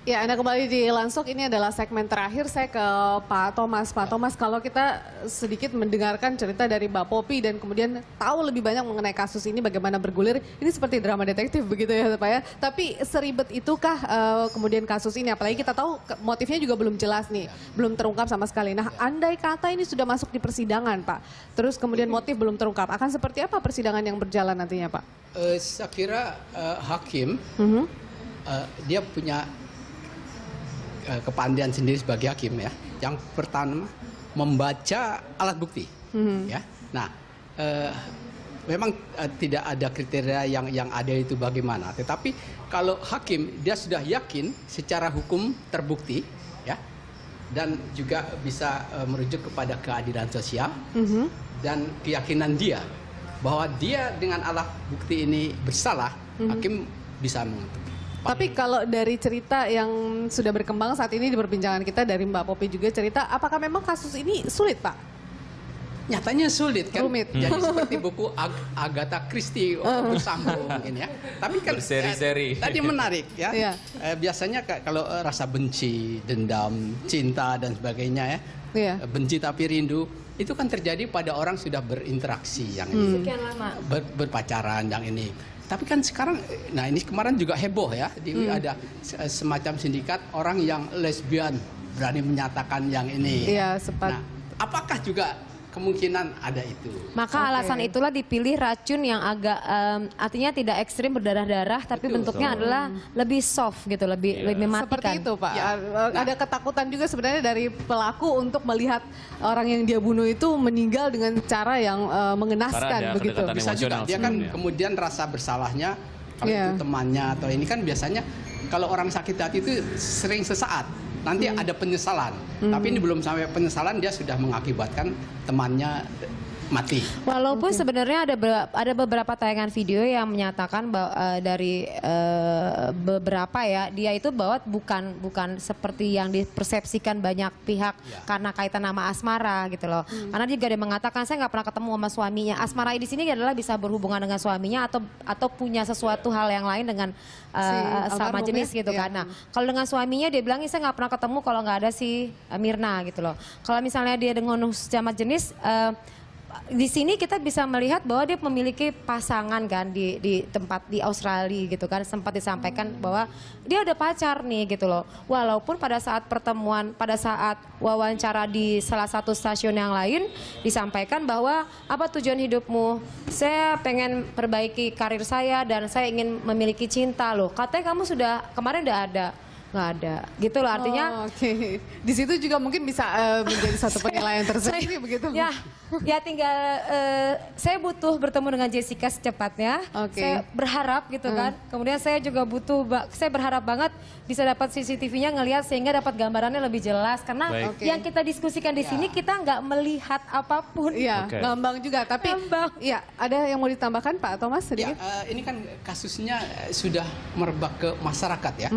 S6: Ya, Anda kembali di Lansok. Ini adalah segmen terakhir. Saya ke Pak Thomas. Pak Thomas, kalau kita sedikit mendengarkan cerita dari Mbak Popi dan kemudian tahu lebih banyak mengenai kasus ini, bagaimana bergulir, ini seperti drama detektif begitu ya Pak ya. Tapi seribet itukah kemudian kasus ini? Apalagi kita tahu motifnya juga belum jelas nih, belum terungkap sama sekali. Nah, andai kata ini sudah masuk di persidangan Pak, terus kemudian motif belum terungkap, akan seperti apa persidangan yang berjalan nantinya Pak?
S9: Saya kira hakim dia punya kepandaian sendiri sebagai hakim ya. Yang pertama membaca alat bukti, ya. Nah, memang tidak ada kriteria yang ada itu bagaimana. Tetapi kalau hakim dia sudah yakin secara hukum terbukti, ya, dan juga bisa merujuk kepada keadilan sosial dan keyakinan dia bahwa dia dengan alat bukti ini bersalah, hakim bisa menentukan.
S6: Tapi kalau dari cerita yang sudah berkembang saat ini di perbincangan kita dari Mbak Popi juga cerita, apakah memang kasus ini sulit Pak?
S9: Nyatanya sulit kan,
S6: rumit.
S9: Jadi seperti buku Agatha Christie bersambung mungkin ya. Tapi kan
S7: berseri-seri.
S9: Tadi menarik ya. Biasanya kalau rasa benci, dendam, cinta dan sebagainya ya, benci tapi rindu, itu kan terjadi pada orang sudah berinteraksi yang ini,
S10: sekian lama,
S9: berpacaran yang ini. Tapi kan sekarang, nah ini kemarin juga heboh ya, ada semacam sindikat orang yang lesbian berani menyatakan yang ini.
S6: Iya, sempat.
S9: Nah, apakah juga kemungkinan ada itu?
S10: Maka alasan itulah dipilih racun yang agak artinya tidak ekstrim berdarah-darah, tapi bentuknya adalah lebih soft gitu, lebih mematikan.
S6: Seperti itu Pak. Ada ketakutan juga sebenarnya dari pelaku untuk melihat orang yang dia bunuh itu meninggal dengan cara yang mengenaskan begitu.
S9: Bisa juga dia kan kemudian rasa bersalahnya kalau itu temannya atau ini kan biasanya kalau orang sakit hati itu sering sesaat. Nanti ada penyesalan, tapi ini belum sampai penyesalan, dia sudah mengakibatkan temannya mati.
S10: Walaupun sebenarnya ada beberapa tayangan video yang menyatakan bahwa dari beberapa ya, dia itu bahwa bukan seperti yang dipersepsikan banyak pihak karena kaitan nama asmara gitu loh. Karena juga dia mengatakan saya nggak pernah ketemu sama suaminya. Asmara di sini adalah bisa berhubungan dengan suaminya atau punya sesuatu hal yang lain dengan sama jenis gitu kan. Nah, kalau dengan suaminya dia bilang saya nggak pernah ketemu kalau nggak ada si Mirna gitu loh. Kalau misalnya dia dengan sama jenis di sini kita bisa melihat bahwa dia memiliki pasangan kan di tempat di Australia gitu kan, sempat disampaikan bahwa dia ada pacar nih gitu loh. Walaupun pada saat pertemuan, pada saat wawancara di salah satu stasiun yang lain disampaikan bahwa apa tujuan hidupmu? Saya pengen perbaiki karir saya dan saya ingin memiliki cinta loh. Katanya kamu sudah kemarin udah ada. nggak ada. Gitu loh artinya.
S6: Oke. Di situ juga mungkin bisa menjadi satu penilaian tersendiri begitu.
S10: Ya tinggal saya butuh bertemu dengan Jessica secepatnya. Saya berharap gitu kan. Kemudian saya juga saya berharap banget bisa dapat CCTV-nya ngelihat sehingga dapat gambarannya lebih jelas. Karena yang kita diskusikan di sini kita nggak melihat apapun.
S6: Iya, ngambang juga. Tapi ya ada yang mau ditambahkan Pak Thomas sedikit?
S9: Ya, ini kan kasusnya sudah merebak ke masyarakat ya.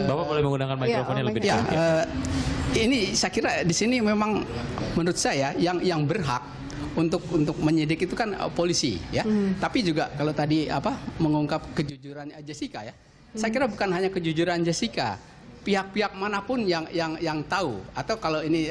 S7: Bapak boleh menggunakan mikrofonnya lebih dekat.
S9: Ini saya kira di sini memang menurut saya yang berhak untuk menyidik itu kan polisi ya. Tapi juga kalau tadi mengungkap kejujuran Jessica ya. Saya kira bukan hanya kejujuran Jessica, pihak-pihak manapun yang tahu atau kalau ini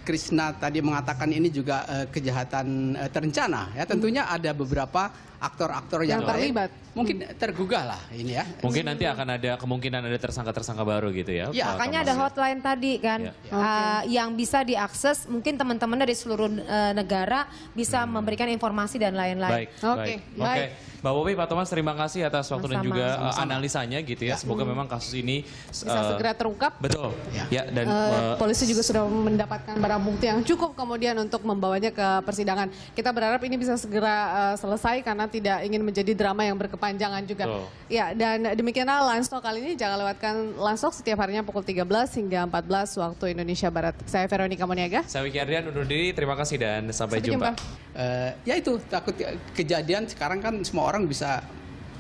S9: Krishna tadi mengatakan ini juga kejahatan terencana ya, tentunya ada beberapa aktor-aktor yang terlibat. Mungkin tergugah lah ini ya.
S7: Mungkin nanti akan ada kemungkinan ada tersangka-tersangka baru gitu ya.
S10: Makanya ada hotline tadi kan yang bisa diakses mungkin teman-teman dari seluruh negara bisa memberikan informasi dan lain-lain.
S7: Baik. Mbak Bobi, Pak Thomas, terima kasih atas waktu dan juga analisanya gitu ya. Semoga memang kasus ini
S6: bisa segera terungkap.
S7: Betul. Ya, dan
S6: polisi juga sudah mendapatkan barang bukti yang cukup kemudian untuk membawanya ke persidangan. Kita berharap ini bisa segera selesai karena tidak ingin menjadi drama yang berkepanjangan juga. Ya, dan demikianlah Lanstok kali ini. Jangan lewatkan Lanstok setiap harinya pukul 13 hingga 14 waktu Indonesia Barat. Saya Veronica Moniaga.
S7: Saya Wiki Adrian undur diri. Terima kasih dan sampai jumpa.
S9: Ya itu takut kejadian sekarang kan semua orang bisa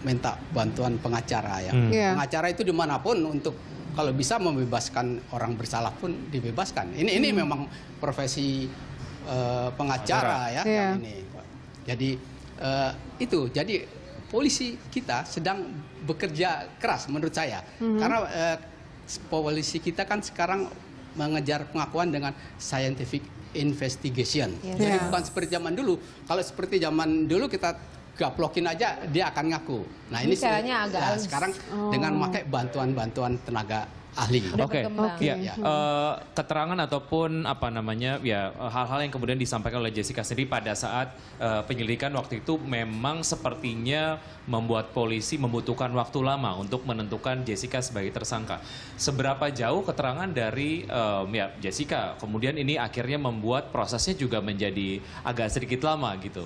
S9: minta bantuan pengacara ya. Pengacara itu dimanapun untuk kalau bisa membebaskan orang bersalah pun dibebaskan. Ini memang profesi pengacara ya yang ini. Jadi jadi polisi kita sedang bekerja keras menurut saya. Karena polisi kita kan sekarang mengejar pengakuan dengan scientific investigation. Jadi bukan seperti zaman dulu. Kalau seperti zaman dulu kita gaplokin aja dia akan ngaku. Nah ini
S10: caranya agak
S9: sekarang dengan memakai bantuan tenaga ahli.
S7: Keterangan ataupun hal-hal yang kemudian disampaikan oleh Jessica sendiri pada saat penyelidikan waktu itu memang sepertinya membuat polisi membutuhkan waktu lama untuk menentukan Jessica sebagai tersangka. Seberapa jauh keterangan dari Jessica kemudian ini akhirnya membuat prosesnya juga menjadi agak sedikit lama gitu.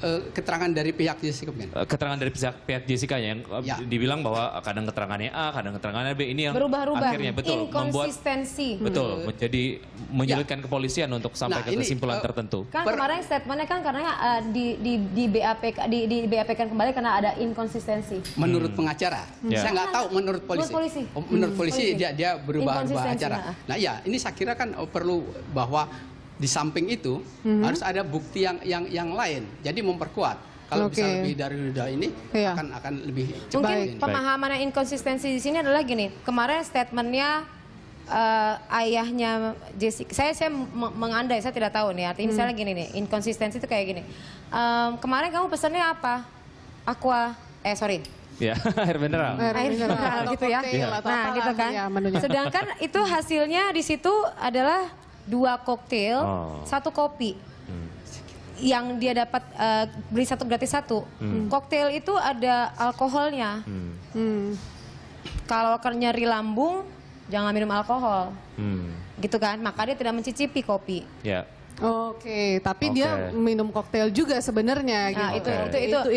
S9: Keterangan dari pihak Jessica
S7: keterangan dari pihak Jessica yang dibilang bahwa kadang keterangannya A, kadang keterangannya B, ini yang
S10: berubah-ubah,
S7: akhirnya
S10: inkonsistensi
S7: menjadi menyulitkan kepolisian untuk sampai ke kesimpulan tertentu.
S10: Kan kemarin statementnya kan karena di BAP kan kembali karena ada inkonsistensi.
S9: Menurut pengacara, saya nggak tahu menurut polisi. Menurut polisi dia berubah acara. Nah ya ini saya kira kan perlu bahwa di samping itu harus ada bukti yang lain, jadi memperkuat. Kalau bisa lebih dari ini akan lebih cepat.
S10: Mungkin pemahaman inkonsistensi di sini adalah gini. Kemarin statementnya ayahnya Jessica, saya mengandai, saya tidak tahu nih. Artinya misalnya gini nih, inkonsistensi itu kayak gini. Kemarin kamu pesannya apa?
S7: Air mineral.
S10: Air mineral gitu ya. Nah gitu kan. Sedangkan itu hasilnya di situ adalah 2 koktail, 1 kopi. Yang dia dapat beli 1 gratis 1. Koktail itu ada alkoholnya. Kalau nyeri lambung, jangan minum alkohol. Gitu kan, maka dia tidak mencicipi kopi.
S6: Oke, tapi dia minum koktail juga sebenarnya.
S10: Nah, itu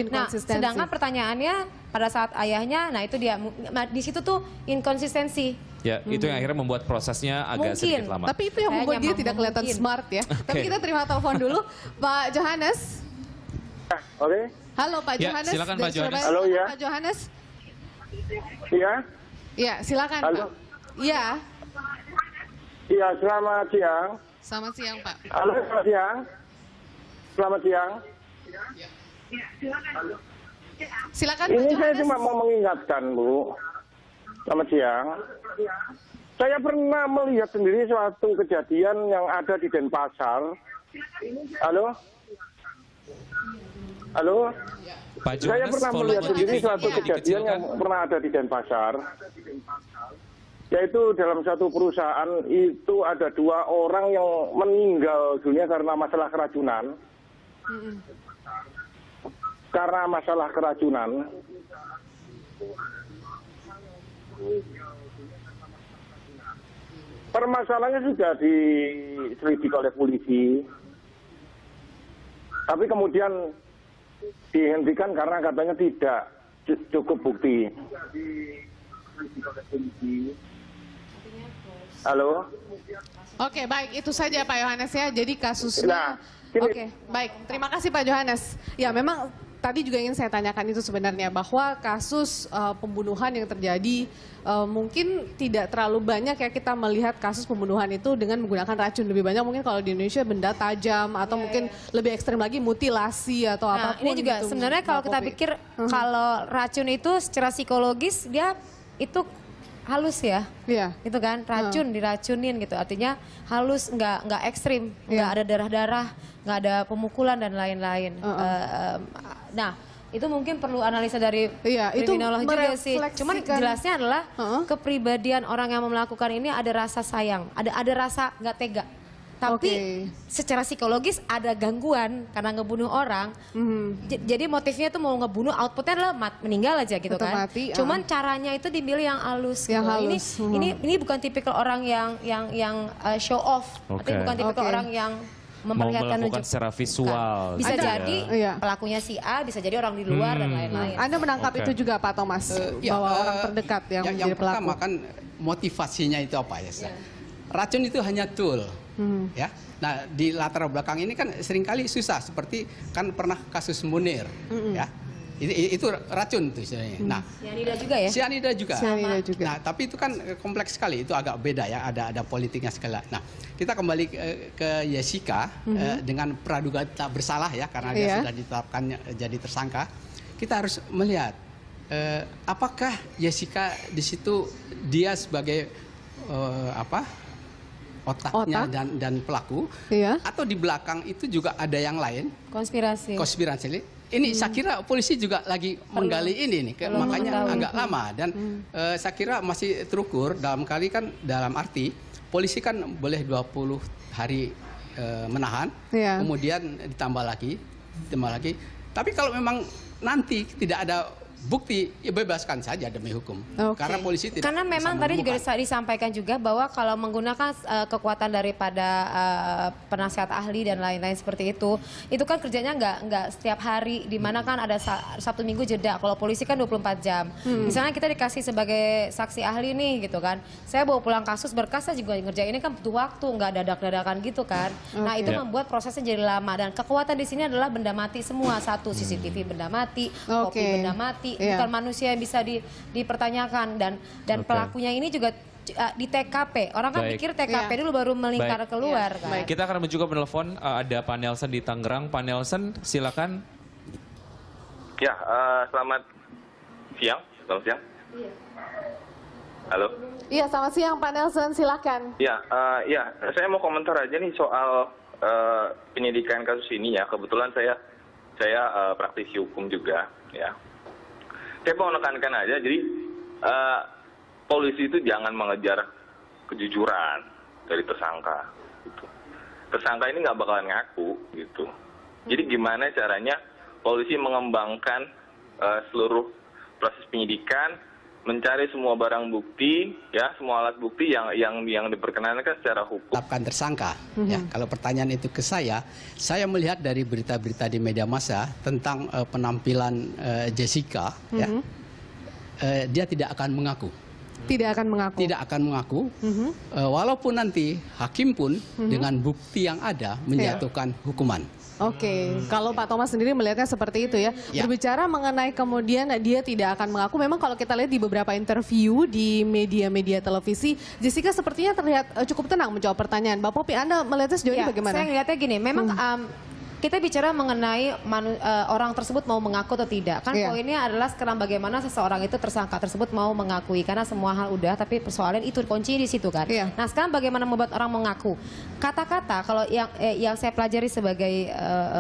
S10: inkonsistensi. Sedangkan pertanyaannya pada saat ayahnya, nah itu dia di situ tuh inkonsistensi.
S7: Ya, itu yang akhirnya membuat prosesnya agak sedikit lama.
S6: Tapi itu yang membuat dia tidak kelihatan smart ya. Tapi kita terima telepon dulu, Pak Johannes.
S11: Oke.
S6: Halo Pak Johannes.
S7: Silakan Pak Johannes.
S11: Halo ya.
S6: Pak Johannes.
S11: Iya.
S6: Iya, silakan
S11: Halo.
S6: Pak. Iya.
S11: Iya, selamat siang.
S6: Selamat siang Pak.
S11: Halo, selamat siang. Selamat siang.
S6: Silakan Pak
S11: Ini
S6: Johannes.
S11: saya cuma mau mengingatkan, Bu. Selamat siang. Saya pernah melihat sendiri suatu kejadian yang ada di Denpasar. Halo? Halo? Saya pernah melihat sendiri suatu kejadian yang pernah ada di Denpasar. Yaitu dalam satu perusahaan itu ada 2 orang yang meninggal dunia karena masalah keracunan. Karena masalah keracunan. Permasalahannya sudah diselidiki oleh polisi, tapi kemudian dihentikan karena katanya tidak cukup bukti. Halo?
S6: Oke, baik, itu saja Pak Yohanes ya. Jadi kasusnya... Oke, baik. Terima kasih Pak Yohanes. Ya, memang tadi juga ingin saya tanyakan itu sebenarnya, bahwa kasus pembunuhan yang terjadi mungkin tidak terlalu banyak ya kita melihat kasus pembunuhan itu dengan menggunakan racun. Lebih banyak mungkin kalau di Indonesia benda tajam atau mungkin lebih ekstrem lagi mutilasi atau apapun.
S10: Ini juga
S6: gitu,
S10: sebenarnya kalau kita pikir kalau racun itu secara psikologis dia itu halus ya, itu kan racun diracunin gitu, artinya halus, nggak ekstrim, nggak ada darah-darah, nggak ada pemukulan dan lain-lain. Nah itu mungkin perlu analisa dari kriminolog juga sih. Cuman jelasnya adalah kepribadian orang yang melakukan ini ada rasa sayang, ada rasa nggak tega. Tapi secara psikologis ada gangguan karena ngebunuh orang. Jadi motifnya itu mau ngebunuh, outputnya adalah meninggal aja gitu kan. Cuman caranya itu dimilih yang halus. Gitu. Ini bukan tipikal orang yang show off. Tapi bukan tipikal orang yang memperlihatkan
S7: melakukan secara visual.
S10: Bisa jadi pelakunya si A, bisa jadi orang di luar dan lain-lain.
S6: Anda menangkap itu juga Pak Thomas, bahwa orang terdekat yang menjadi pelaku.
S9: Yang pertama kan motivasinya itu apa ya? Racun itu hanya tool. Ya, nah di latar belakang ini kan seringkali susah, seperti kan pernah kasus Munir, ya, itu racun tuh sebenarnya. Nah,
S10: sianida juga ya?
S9: Sianida juga. Nah, tapi itu kan kompleks sekali, itu agak beda ya, ada politiknya sekali. Nah, kita kembali ke Jessica dengan praduga tak bersalah ya, karena dia sudah ditetapkan jadi tersangka. Kita harus melihat apakah Jessica di situ dia sebagai otaknya dan pelaku, atau di belakang itu juga ada yang lain, konspirasi. Ini saya kira polisi juga lagi menggali ini nih, makanya agak lama dan saya kira masih terukur dalam arti polisi kan boleh 20 hari menahan, kemudian ditambah lagi. Tapi kalau memang nanti tidak ada bukti, ya bebaskan saja demi hukum. Karena polisi tidak.
S10: Karena memang tadi juga disampaikan juga bahwa kalau menggunakan kekuatan daripada penasihat ahli dan lain-lain seperti itu kan kerjanya nggak setiap hari, di mana kan ada Sabtu Minggu jeda. Kalau polisi kan 24 jam. Misalnya kita dikasih sebagai saksi ahli nih gitu kan, saya bawa pulang kasus berkas, saya juga ngerjain ini kan butuh waktu, nggak dadak-dadakan gitu kan. Nah itu membuat prosesnya jadi lama, dan kekuatan di sini adalah benda mati semua. Satu, CCTV benda mati, kopi benda mati. Bukan manusia yang bisa dipertanyakan, dan pelakunya ini juga di TKP. Orang kan pikir TKP dulu baru melingkar keluar kan.
S7: Kita akan mencoba menelpon, ada Pak Nelson di Tangerang. Pak Nelson, silakan.
S12: Ya, selamat siang. Halo.
S6: Iya, selamat siang Pak Nelson, silakan.
S12: Ya, saya mau komentar aja nih soal penyidikan kasus ini ya. Kebetulan saya praktisi hukum juga ya. Saya mau menekankan aja, jadi polisi itu jangan mengejar kejujuran dari tersangka. Gitu. Tersangka ini nggak bakalan ngaku, gitu. Jadi gimana caranya polisi mengembangkan seluruh proses penyidikan, mencari semua barang bukti, ya, semua alat bukti yang diperkenankan secara hukum.
S9: Tetapkan tersangka. Ya, kalau pertanyaan itu ke saya melihat dari berita-berita di media massa tentang penampilan Jessica, dia tidak akan mengaku.
S6: Tidak akan mengaku.
S9: Walaupun nanti hakim pun dengan bukti yang ada menjatuhkan hukuman.
S6: Kalau Pak Thomas sendiri melihatnya seperti itu ya. Berbicara mengenai kemudian dia tidak akan mengaku, memang kalau kita lihat di beberapa interview di media-media televisi, Jessica sepertinya terlihat cukup tenang menjawab pertanyaan. Mbak Popi, Anda melihatnya sejauh ini bagaimana?
S10: Saya melihatnya gini, memang kita bicara mengenai orang tersebut mau mengaku atau tidak. Kan poinnya adalah sekarang bagaimana seseorang itu, tersangka tersebut mau mengakui, karena semua hal udah, tapi persoalan itu kunci di situ kan. Nah sekarang bagaimana membuat orang mengaku? Kata-kata kalau yang saya pelajari sebagai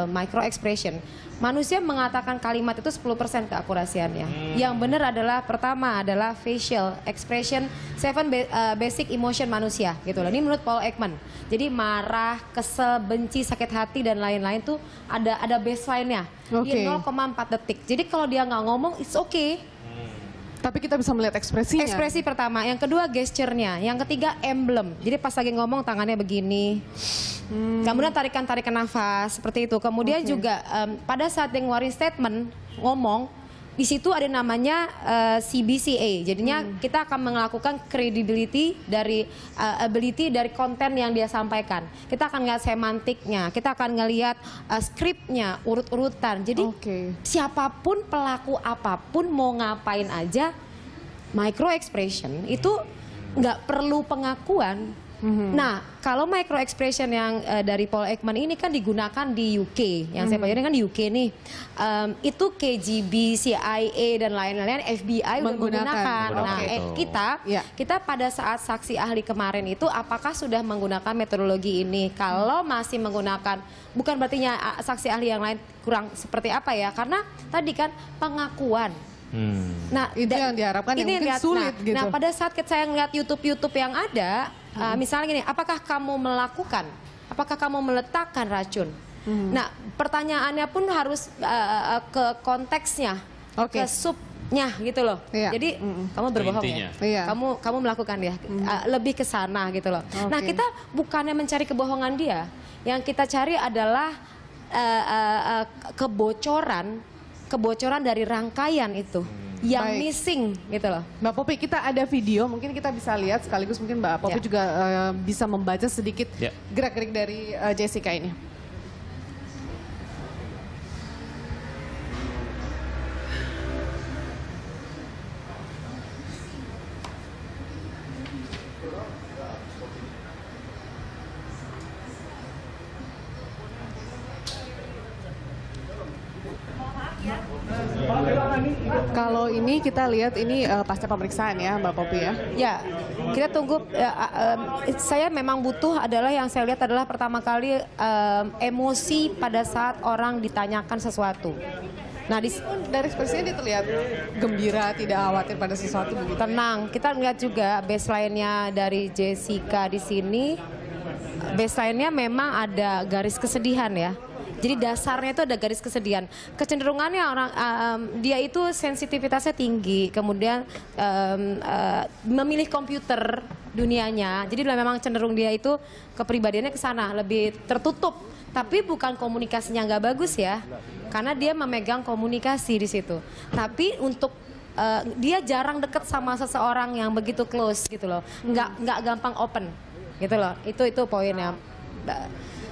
S10: micro expression, manusia mengatakan kalimat itu 10% keakurasiannya. Yang benar adalah pertama adalah facial expression, 7 basic emotion manusia gitu loh. Ini menurut Paul Ekman. Jadi marah, kesel, benci, sakit hati dan lain-lain tuh ada baseline-nya di 0,4 detik. Jadi kalau dia nggak ngomong, it's okay.
S6: Tapi kita bisa melihat ekspresinya.
S10: Ekspresi pertama, yang kedua gesturnya, yang ketiga emblem. Jadi pas lagi ngomong tangannya begini. Kemudian tarikan nafas seperti itu. Kemudian juga pada saat dia ngeluarin statement ngomong, di situ ada namanya CBCA. Jadinya kita akan melakukan credibility dari ability dari konten yang dia sampaikan. Kita akan ngeliat semantiknya, kita akan ngeliat skripnya, urut-urutan. Jadi siapapun, pelaku apapun, mau ngapain aja, micro expression itu nggak perlu pengakuan. Nah, kalau micro expression yang dari Paul Ekman ini kan digunakan di UK, yang saya pelajari kan di UK nih, itu KGB, CIA dan lain-lain, FBI menggunakan. Nah, kita pada saat saksi ahli kemarin itu apakah sudah menggunakan metodologi ini? Kalau masih menggunakan, bukan berarti saksi ahli yang lain kurang seperti apa ya? Karena tadi kan pengakuan. Nah,
S6: itu yang diharapkan yang mungkin sulit gitu.
S10: Nah, pada saat saya ngeliat YouTube yang ada, misalnya gini, apakah kamu meletakkan racun? Nah, pertanyaannya pun harus ke konteksnya, ke subnya gitu loh. Jadi kamu berbohong ya, kamu melakukan ya, lebih ke sana gitu loh. Nah, kita bukannya mencari kebohongan dia, yang kita cari adalah kebocoran dari rangkaian itu yang missing gitu loh.
S6: Mbak Popi, kita ada video, mungkin kita bisa lihat sekaligus mungkin Mbak Popi juga bisa membaca sedikit gerak-gerik dari Jessica ini. Kalau ini kita lihat ini pasca pemeriksaan ya Mbak Popi ya.
S10: Ya, kita tunggu. Saya memang butuh adalah yang saya lihat adalah pertama kali emosi pada saat orang ditanyakan sesuatu. Nah,
S6: dari ekspresinya dia terlihat gembira, tidak khawatir pada sesuatu begitu.
S10: Tenang, kita lihat juga baseline-nya dari Jessica di sini. Baseline-nya memang ada garis kesedihan ya. Jadi dasarnya itu ada garis kesedihan. Kecenderungannya orang dia itu sensitivitasnya tinggi, kemudian memilih komputer dunianya. Jadi memang cenderung dia itu kepribadiannya ke sana, lebih tertutup. Tapi bukan komunikasinya nggak bagus ya, karena dia memegang komunikasi di situ. Tapi untuk dia jarang deket sama seseorang yang begitu close gitu loh, nggak gampang open gitu loh. Itu poinnya.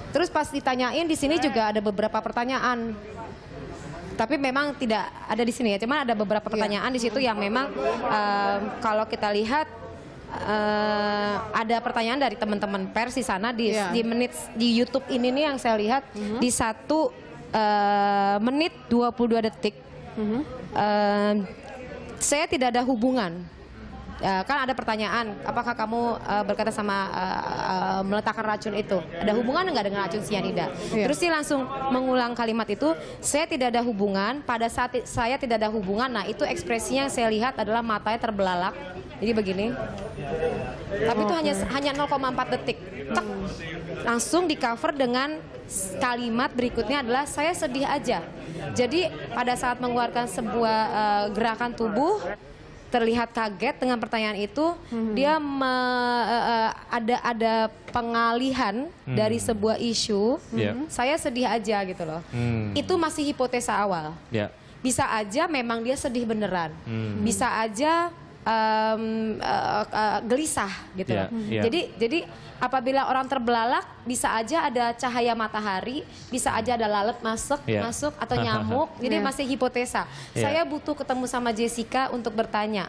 S10: Terus pas ditanyain di sini juga ada beberapa pertanyaan, tapi memang tidak ada di sini ya. Cuman ada beberapa pertanyaan di situ yang memang kalau kita lihat ada pertanyaan dari teman-teman pers di sana di menit di YouTube ini nih yang saya lihat di 1 menit 22 detik. Saya tidak ada hubungan. Kan ada pertanyaan, apakah kamu berkata sama meletakkan racun itu? Ada hubungan nggak dengan racun sianida? Terus dia langsung mengulang kalimat itu, saya tidak ada hubungan, pada saat saya tidak ada hubungan, nah itu ekspresinya yang saya lihat adalah matanya terbelalak. Jadi begini. Tapi itu hanya 0,4 detik. Tek, langsung di cover dengan kalimat berikutnya adalah saya sedih aja. Jadi pada saat mengeluarkan sebuah gerakan tubuh, terlihat kaget dengan pertanyaan itu, dia ada pengalihan dari sebuah isu, saya sedih aja gitu loh. Itu masih hipotesa awal. Bisa aja memang dia sedih beneran, bisa aja gelisah gitu loh. Jadi apabila orang terbelalak, bisa aja ada cahaya matahari, bisa aja ada lalat masuk atau nyamuk. Jadi masih hipotesa. Saya butuh ketemu sama Jessica untuk bertanya.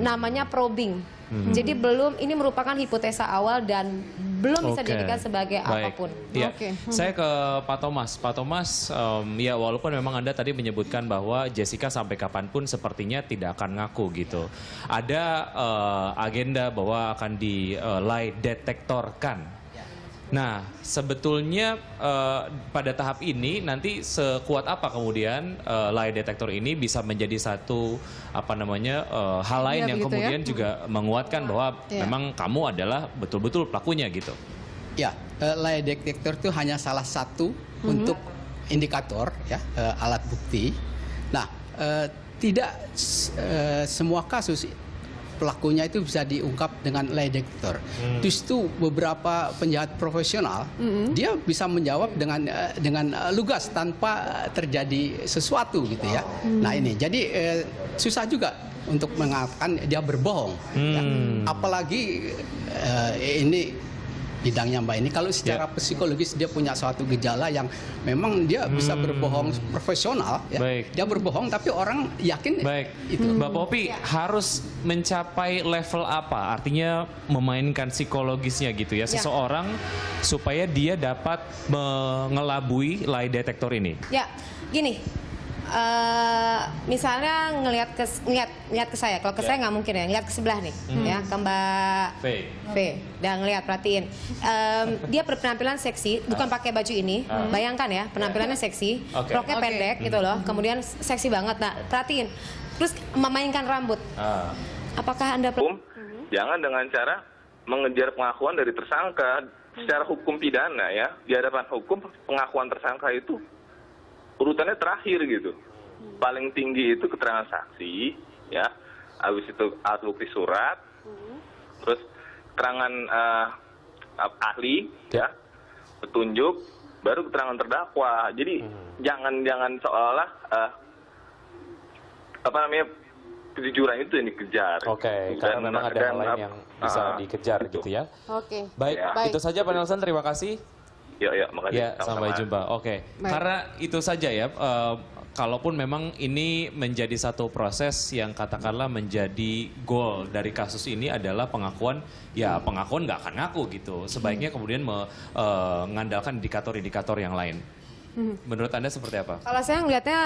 S10: Namanya probing. Jadi ini merupakan hipotesa awal dan belum bisa dijadikan sebagai apapun.
S7: Saya ke Pak Thomas. Pak Thomas, ya walaupun memang Anda tadi menyebutkan bahwa Jessica sampai kapanpun sepertinya tidak akan ngaku gitu. Ada agenda bahwa akan di lie detektorkan. Nah, sebetulnya pada tahap ini nanti sekuat apa kemudian lie detector ini bisa menjadi satu hal lain yang kemudian juga menguatkan bahwa memang kamu adalah betul-betul pelakunya gitu.
S9: Ya, lie detector itu hanya salah satu untuk indikator ya, alat bukti. Nah, tidak semua kasus pelakunya itu bisa diungkap dengan lie detector. Justru beberapa penjahat profesional dia bisa menjawab dengan lugas tanpa terjadi sesuatu gitu ya. Nah ini jadi susah juga untuk mengatakan dia berbohong. Ya. Apalagi ini bidangnya Mbak ini, kalau secara psikologis dia punya suatu gejala yang memang dia bisa berbohong profesional, ya. Dia berbohong tapi orang yakin itu.
S7: Mbak Popi harus mencapai level apa? Artinya memainkan psikologisnya gitu ya, seseorang supaya dia dapat mengelabui lie detector ini.
S10: Ya, gini. Misalnya ngelihat ke saya, kalau ke saya nggak mungkin ya, ngelihat ke sebelah nih, ya ke Mbak V, dan ngelihat perhatiin, dia berpenampilan seksi, bukan pakai baju ini, bayangkan ya, penampilannya seksi, roknya pendek gitu loh, kemudian seksi banget, nah perhatiin, terus memainkan rambut, apakah Anda
S12: jangan dengan cara mengejar pengakuan dari tersangka secara hukum pidana ya, di hadapan hukum pengakuan tersangka itu urutannya terakhir gitu. Paling tinggi itu keterangan saksi, ya. Habis itu alat bukti surat, terus keterangan ahli, ya, petunjuk, baru keterangan terdakwa. Jadi jangan seolah kejujuran itu yang dikejar.
S7: Karena memang ada hal lain yang bisa dikejar gitu ya. Baik, itu saja Pak Nelson, terima kasih.
S12: Ya, makasih.
S7: Ya, sampai jumpa. Karena itu saja ya, kalaupun memang ini menjadi satu proses yang katakanlah menjadi goal dari kasus ini adalah pengakuan, ya pengakuan nggak akan ngaku gitu. Sebaiknya kemudian mengandalkan indikator-indikator yang lain. Menurut Anda seperti apa?
S10: Kalau saya melihatnya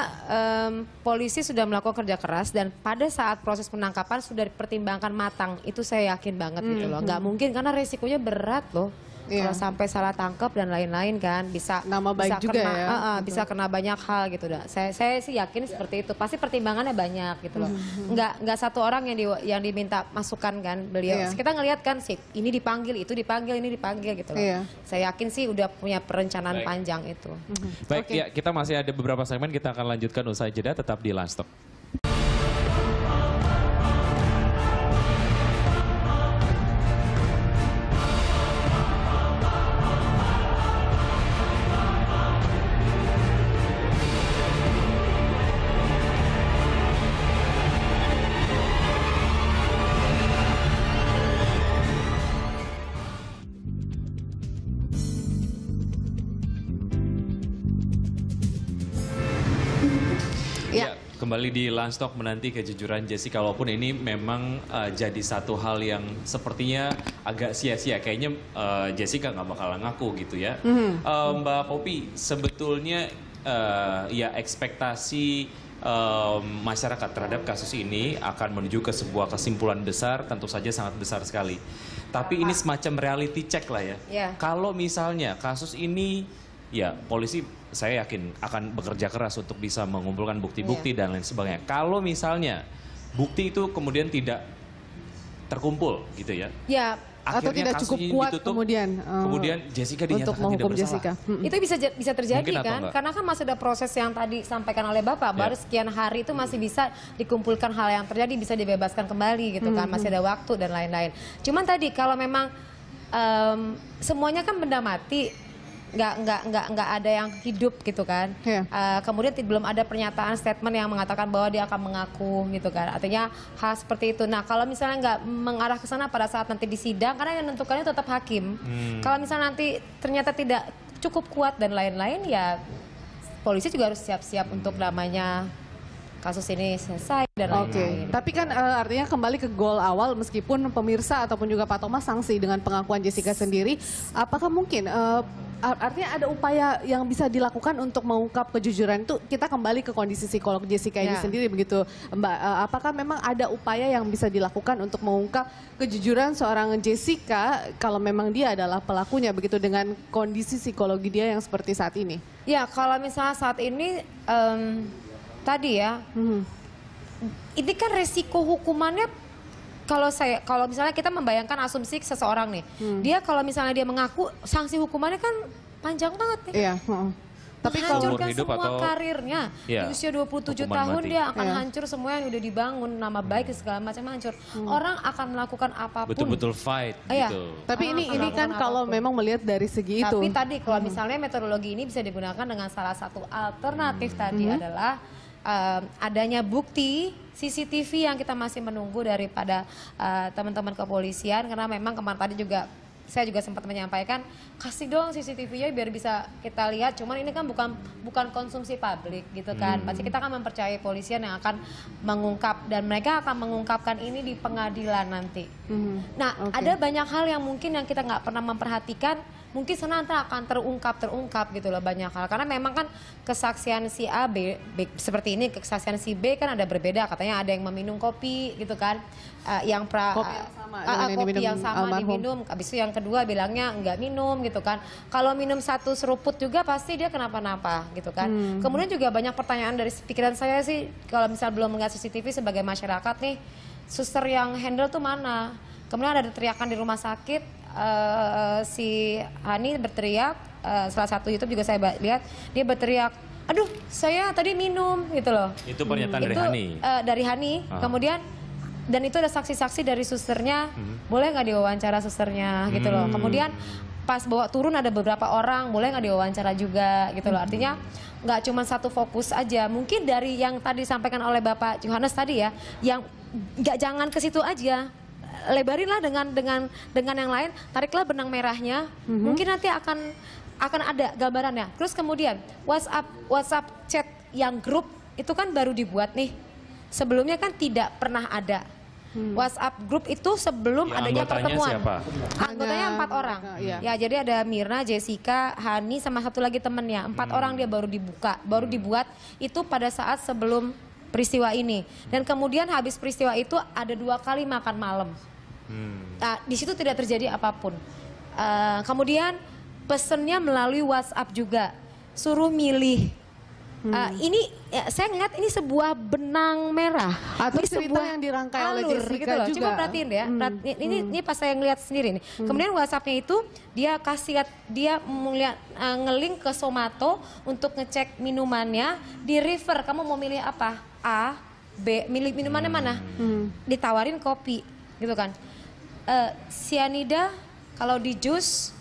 S10: polisi sudah melakukan kerja keras dan pada saat proses penangkapan sudah dipertimbangkan matang. Itu saya yakin banget gitu loh. Nggak mungkin karena resikonya berat loh. Kalau sampai salah tangkap dan lain-lain kan bisa
S6: nama baik juga
S10: kena,
S6: ya.
S10: Bisa kena banyak hal gitu dah. Saya sih yakin seperti itu. Pasti pertimbangannya banyak gitu loh. Nggak satu orang yang diminta masukan kan beliau. Kita ngelihat kan sih ini dipanggil, itu dipanggil, ini dipanggil gitu loh. Saya yakin sih udah punya perencanaan panjang itu.
S7: Baik, ya kita masih ada beberapa segmen, kita akan lanjutkan usai jeda, tetap di Lunch Talk. Kembali di Lunch Talk menanti kejujuran Jessica, walaupun ini memang jadi satu hal yang sepertinya agak sia-sia. Kayaknya Jessica nggak bakal ngaku gitu ya. Mbak Popi, sebetulnya ya ekspektasi masyarakat terhadap kasus ini akan menuju ke sebuah kesimpulan besar, tentu saja sangat besar sekali. Tapi ini semacam reality check lah ya. Kalau misalnya kasus ini, ya polisi saya yakin akan bekerja keras untuk bisa mengumpulkan bukti-bukti dan lain sebagainya. Kalau misalnya bukti itu kemudian tidak terkumpul gitu ya.
S6: Ya, atau tidak cukup kuat ditutup,
S7: kemudian Jessica dinyatakan
S6: untuk menghukum
S7: tidak bersalah.
S6: Jessica.
S10: Itu bisa terjadi kan? Karena kan masih ada proses yang tadi disampaikan oleh Bapak. Baru sekian hari itu masih bisa dikumpulkan hal yang terjadi, bisa dibebaskan kembali gitu kan. Masih ada waktu dan lain-lain. Cuman tadi kalau memang semuanya kan benda mati, nggak ada yang hidup gitu kan. Kemudian belum ada pernyataan statement yang mengatakan bahwa dia akan mengaku gitu kan. Artinya hal seperti itu. Nah kalau misalnya nggak mengarah ke sana pada saat nanti di sidang, karena yang menentukannya tetap hakim. Kalau misalnya nanti ternyata tidak cukup kuat dan lain-lain, ya polisi juga harus siap-siap untuk namanya kasus ini selesai dan lain-lain.
S6: Tapi kan artinya kembali ke goal awal, meskipun pemirsa ataupun juga Pak Thomas sanksi dengan pengakuan Jessica sendiri, apakah mungkin artinya ada upaya yang bisa dilakukan untuk mengungkap kejujuran itu? Kita kembali ke kondisi psikolog Jessica ini sendiri begitu Mbak. Apakah memang ada upaya yang bisa dilakukan untuk mengungkap kejujuran seorang Jessica kalau memang dia adalah pelakunya begitu dengan kondisi psikologi dia yang seperti saat ini?
S10: Ya kalau misalnya saat ini tadi ya, ini kan resiko hukumannya kalau misalnya kita membayangkan asumsi seseorang nih, dia kalau misalnya dia mengaku, sanksi hukumannya kan panjang banget nih.
S6: Tapi
S10: menghancurkan semua karirnya. Di usia 27 tahun
S7: mati.
S10: dia akan hancur semua yang udah dibangun, nama baik segala macam hancur. Orang akan melakukan apapun.
S7: Betul-betul fight gitu.
S6: Tapi ini kan kalau memang melihat dari segi itu.
S10: Tapi tadi kalau misalnya metodologi ini bisa digunakan dengan salah satu alternatif tadi adalah adanya bukti CCTV yang kita masih menunggu daripada teman-teman kepolisian, karena memang kemarin tadi juga saya juga sempat menyampaikan, kasih dong CCTV-nya biar bisa kita lihat. Cuman ini kan bukan konsumsi publik gitu kan. Pasti kita akan mempercayai polisian yang akan mengungkap, dan mereka akan mengungkapkan ini di pengadilan nanti. Nah, ada banyak hal yang mungkin yang kita nggak pernah memperhatikan. Mungkin nanti akan terungkap gitu loh, banyak hal. Karena memang kan kesaksian si A, B seperti ini, kesaksian si B kan ada berbeda. Katanya ada yang meminum kopi gitu kan. Kopi yang sama diminum. Habis itu yang kedua bilangnya nggak minum gitu kan. Kalau minum satu seruput juga pasti dia kenapa-napa gitu kan. Kemudian juga banyak pertanyaan dari pikiran saya sih, kalau misal belum melihat CCTV sebagai masyarakat nih, suster yang handle tuh mana? Kemudian ada teriakan di rumah sakit. Si Hani berteriak, salah satu YouTube juga saya lihat, dia berteriak, aduh saya tadi minum gitu loh.
S7: Itu pernyataan dari Hani?
S10: Dari Hani, kemudian dan itu ada saksi-saksi dari susternya, boleh nggak diwawancara susternya gitu loh. Kemudian pas bawa turun ada beberapa orang, boleh nggak diwawancara juga gitu loh. Artinya nggak cuma satu fokus aja, mungkin dari yang tadi disampaikan oleh Bapak Johannes tadi ya, yang nggak jangan ke situ aja. Lebarinlah dengan yang lain, tariklah benang merahnya, mungkin nanti akan ada gambarannya. Terus kemudian WhatsApp chat yang grup itu kan baru dibuat nih, sebelumnya kan tidak pernah ada. WhatsApp grup itu sebelum adanya pertemuan.
S7: Siapa?
S10: Anggotanya 4 orang. Ya, jadi ada Mirna, Jessica, Hani, sama satu lagi temennya. 4 orang dia baru dibuat itu pada saat sebelum peristiwa ini. Dan kemudian habis peristiwa itu ada 2 kali makan malam. Nah, di situ tidak terjadi apapun. Kemudian pesennya melalui WhatsApp juga, suruh milih. Ini saya ngeliat ini sebuah benang merah.
S6: Atau ini cerita yang dirangkai oleh Jessica
S10: gitu loh.
S6: juga.
S10: Coba perhatiin ya. Ini pas saya ngeliat sendiri nih. Kemudian WhatsAppnya itu dia melihat ngelink ke Somato untuk ngecek minumannya, di refer kamu mau milih apa? A, B, milih minumannya mana? Ditawarin kopi gitu kan. Cyanida kalau di jus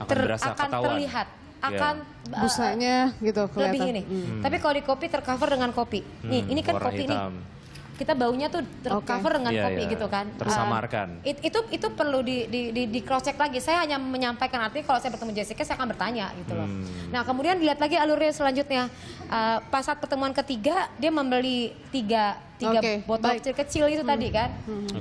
S10: akan terlihat, akan
S6: busanya gitu kelihatan.
S10: Lebih ini. Tapi kalau di kopi tercover dengan kopi. Nih, ini kan kopi nih. Kita baunya tuh tercover dengan kopi gitu kan.
S7: Tersamarkan.
S10: Itu perlu di cross check lagi. Saya hanya menyampaikan, artinya kalau saya bertemu Jessica saya akan bertanya gitu loh. Nah, kemudian dilihat lagi alurnya selanjutnya. Pas saat pertemuan ketiga dia membeli tiga botol kecil itu tadi kan.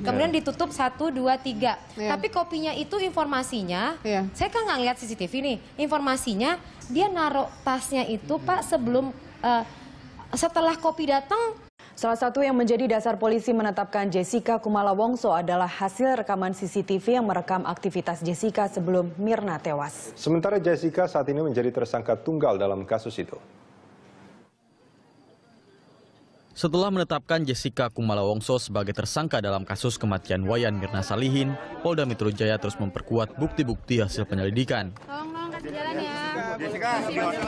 S10: Kemudian ditutup 1, 2, 3. Tapi kopinya itu informasinya, saya kan nggak lihat CCTV nih. Informasinya dia naruh tasnya itu Pak sebelum setelah kopi datang.
S1: Salah satu yang menjadi dasar polisi menetapkan Jessica Kumala Wongso adalah hasil rekaman CCTV yang merekam aktivitas Jessica sebelum Mirna tewas.
S2: Sementara Jessica saat ini menjadi tersangka tunggal dalam kasus itu.
S3: Setelah menetapkan Jessica Kumala Wongso sebagai tersangka dalam kasus kematian Wayan Mirna Salihin, Polda Metro Jaya terus memperkuat bukti-bukti hasil penyelidikan.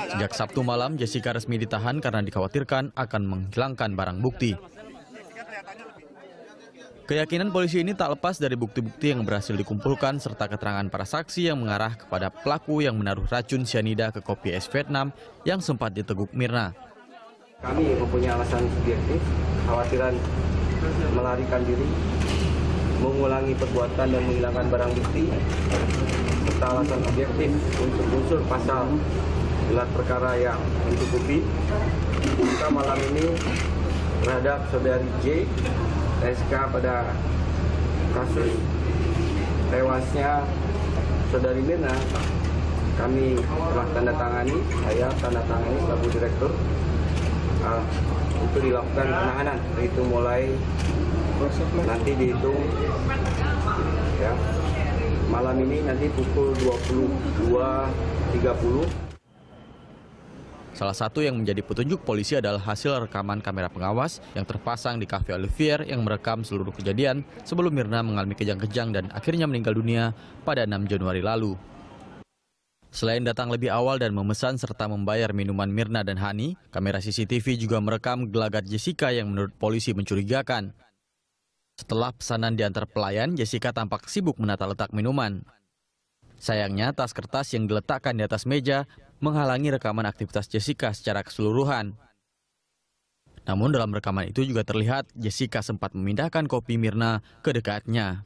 S3: Sejak Sabtu malam, Jessica resmi ditahan karena dikhawatirkan akan menghilangkan barang bukti. Keyakinan polisi ini tak lepas dari bukti-bukti yang berhasil dikumpulkan serta keterangan para saksi yang mengarah kepada pelaku yang menaruh racun cyanida ke kopi es Vietnam yang sempat diteguk Mirna.
S13: Kami mempunyai alasan subjektif, kekhawatiran melarikan diri, mengulangi perbuatan dan menghilangkan barang bukti, serta alasan objektif untuk unsur pasal gelar perkara yang mencukupi. Kita malam ini terhadap saudari J, SK pada kasus tewasnya saudari Mirna, kami telah saya tanda tangani selaku direktur untuk dilakukan penahanan, itu mulai nanti dihitung ya. Malam ini nanti pukul 22.30.
S3: Salah satu yang menjadi petunjuk polisi adalah hasil rekaman kamera pengawas yang terpasang di Cafe Olivier yang merekam seluruh kejadian sebelum Mirna mengalami kejang-kejang dan akhirnya meninggal dunia pada 6 Januari lalu. Selain datang lebih awal dan memesan serta membayar minuman Mirna dan Hani, kamera CCTV juga merekam gelagat Jessica yang menurut polisi mencurigakan. Setelah pesanan diantar pelayan, Jessica tampak sibuk menata letak minuman. Sayangnya, tas kertas yang diletakkan di atas meja menghalangi rekaman aktivitas Jessica secara keseluruhan. Namun dalam rekaman itu juga terlihat Jessica sempat memindahkan kopi Mirna ke dekatnya.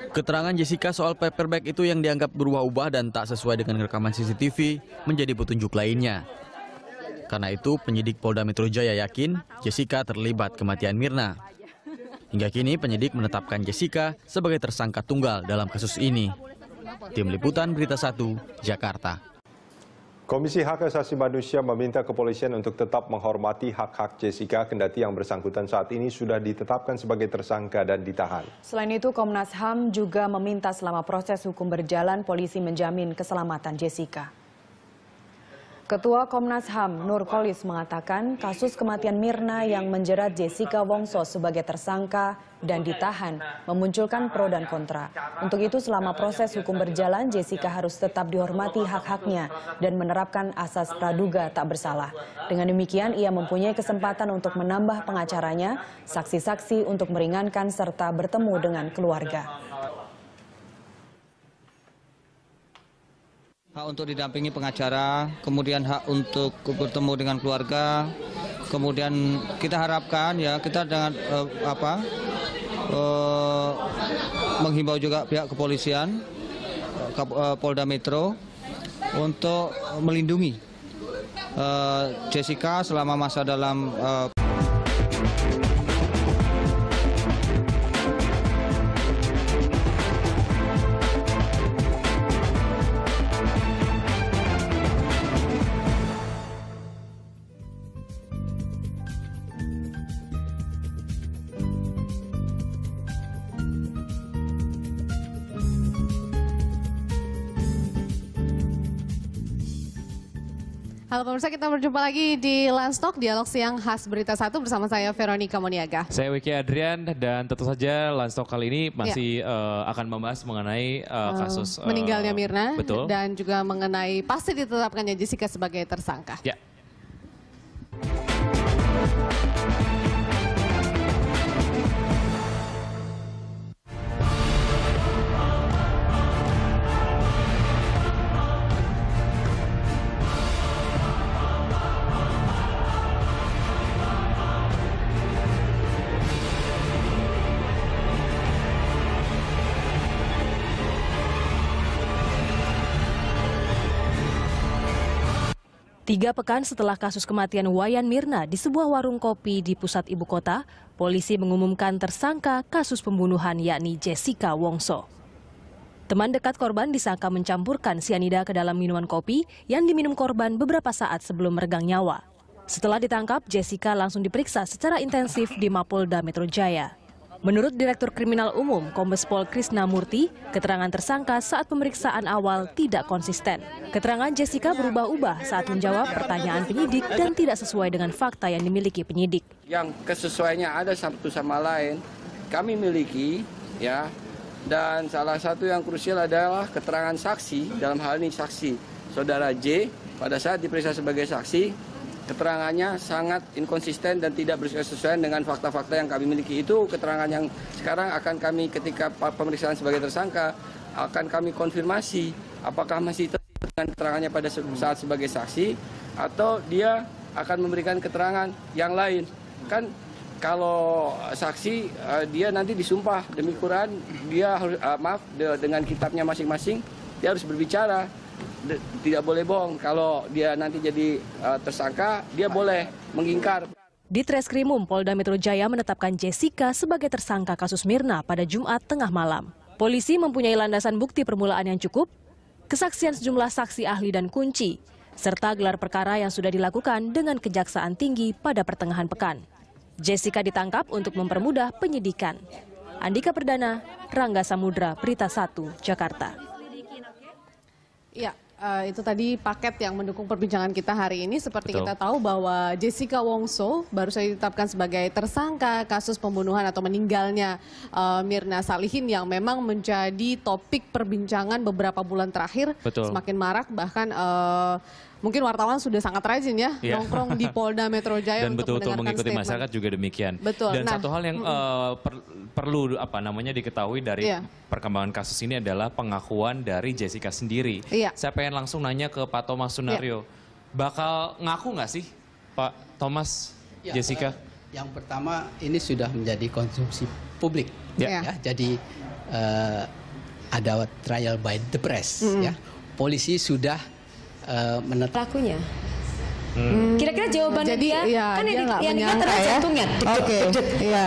S3: Keterangan Jessica soal paper bag itu yang dianggap berubah-ubah dan tak sesuai dengan rekaman CCTV menjadi petunjuk lainnya. Karena itu, penyidik Polda Metro Jaya yakin Jessica terlibat kematian Mirna. Hingga kini, penyidik menetapkan Jessica sebagai tersangka tunggal dalam kasus ini. Tim Liputan Berita 1, Jakarta.
S2: Komisi Hak Asasi Manusia meminta kepolisian untuk tetap menghormati hak-hak Jessica kendati yang bersangkutan saat ini sudah ditetapkan sebagai tersangka dan ditahan.
S1: Selain itu, Komnas HAM juga meminta selama proses hukum berjalan, polisi menjamin keselamatan Jessica. Ketua Komnas HAM Nurkolis mengatakan kasus kematian Mirna yang menjerat Jessica Wongso sebagai tersangka dan ditahan memunculkan pro dan kontra. Untuk itu selama proses hukum berjalan, Jessica harus tetap dihormati hak-haknya dan menerapkan asas praduga tak bersalah. Dengan demikian ia mempunyai kesempatan untuk menambah pengacaranya, saksi-saksi untuk meringankan serta bertemu dengan keluarga.
S5: Hak untuk didampingi pengacara, kemudian hak untuk bertemu dengan keluarga, kemudian kita harapkan ya kita dengan menghimbau juga pihak kepolisian, Polda Metro untuk melindungi Jessica selama masa dalam
S6: Halo pemirsa, kita berjumpa lagi di Landstalk, dialog siang khas Berita 1 bersama saya Veronica Moniaga.
S7: Saya Wiki Adrian dan tentu saja Landstalk kali ini masih akan membahas mengenai kasus
S6: meninggalnya Mirna.
S7: Betul.
S6: Dan juga mengenai pasti ditetapkannya Jessica sebagai tersangka.
S7: Ya.
S8: Tiga pekan setelah kasus kematian Wayan Mirna di sebuah warung kopi di pusat ibu kota, polisi mengumumkan tersangka kasus pembunuhan yakni Jessica Wongso. Teman dekat korban disangka mencampurkan sianida ke dalam minuman kopi yang diminum korban beberapa saat sebelum meregang nyawa. Setelah ditangkap, Jessica langsung diperiksa secara intensif di Mapolda Metro Jaya. Menurut Direktur Kriminal Umum Kombes Pol Krisna Murti, keterangan tersangka saat pemeriksaan awal tidak konsisten. Keterangan Jessica berubah-ubah saat menjawab pertanyaan penyidik dan tidak sesuai dengan fakta yang dimiliki penyidik.
S4: Yang kesesuaiannya ada satu sama lain, kami miliki, ya. Dan salah satu yang krusial adalah keterangan saksi, dalam hal ini saksi saudara J, pada saat diperiksa sebagai saksi, keterangannya sangat inkonsisten dan tidak berkesesuaian dengan fakta-fakta yang kami miliki. Itu keterangan yang sekarang akan kami ketika pemeriksaan sebagai tersangka akan kami konfirmasi apakah masih dengan keterangannya pada saat sebagai saksi atau dia akan memberikan keterangan yang lain. Kan kalau saksi dia nanti disumpah demi Quran, dia harus dengan kitabnya masing-masing dia harus berbicara. Tidak boleh bohong. Kalau dia nanti jadi tersangka, dia boleh mengingkar.
S8: Di Treskrimum Polda Metro Jaya menetapkan Jessica sebagai tersangka kasus Mirna pada Jumat tengah malam. Polisi mempunyai landasan bukti permulaan yang cukup, kesaksian sejumlah saksi ahli dan kunci, serta gelar perkara yang sudah dilakukan dengan Kejaksaan Tinggi pada pertengahan pekan. Jessica ditangkap untuk mempermudah penyidikan. Andika Perdana, Rangga Samudra, Berita 1, Jakarta.
S6: Ya, itu tadi paket yang mendukung perbincangan kita hari ini. Seperti kita tahu bahwa Jessica Wongso baru saja ditetapkan sebagai tersangka kasus pembunuhan atau meninggalnya Mirna Salihin yang memang menjadi topik perbincangan beberapa bulan terakhir. Semakin marak, bahkan mungkin wartawan sudah sangat rajin ya nongkrong di Polda Metro Jaya
S7: dan
S6: untuk
S7: betul-betul mengikuti
S6: statement.
S7: masyarakat juga demikian.
S6: Betul.
S7: Dan satu hal yang perlu diketahui dari perkembangan kasus ini adalah pengakuan dari Jessica sendiri. Saya pengen langsung nanya ke Pak Thomas Sunario, bakal ngaku nggak sih Pak Thomas Jessica?
S9: Yang pertama, ini sudah menjadi konsumsi publik, jadi ada trial by the press. Polisi sudah menetap
S10: pelakunya. Kira-kira jawabannya dia kan yang dikatakan jantungnya.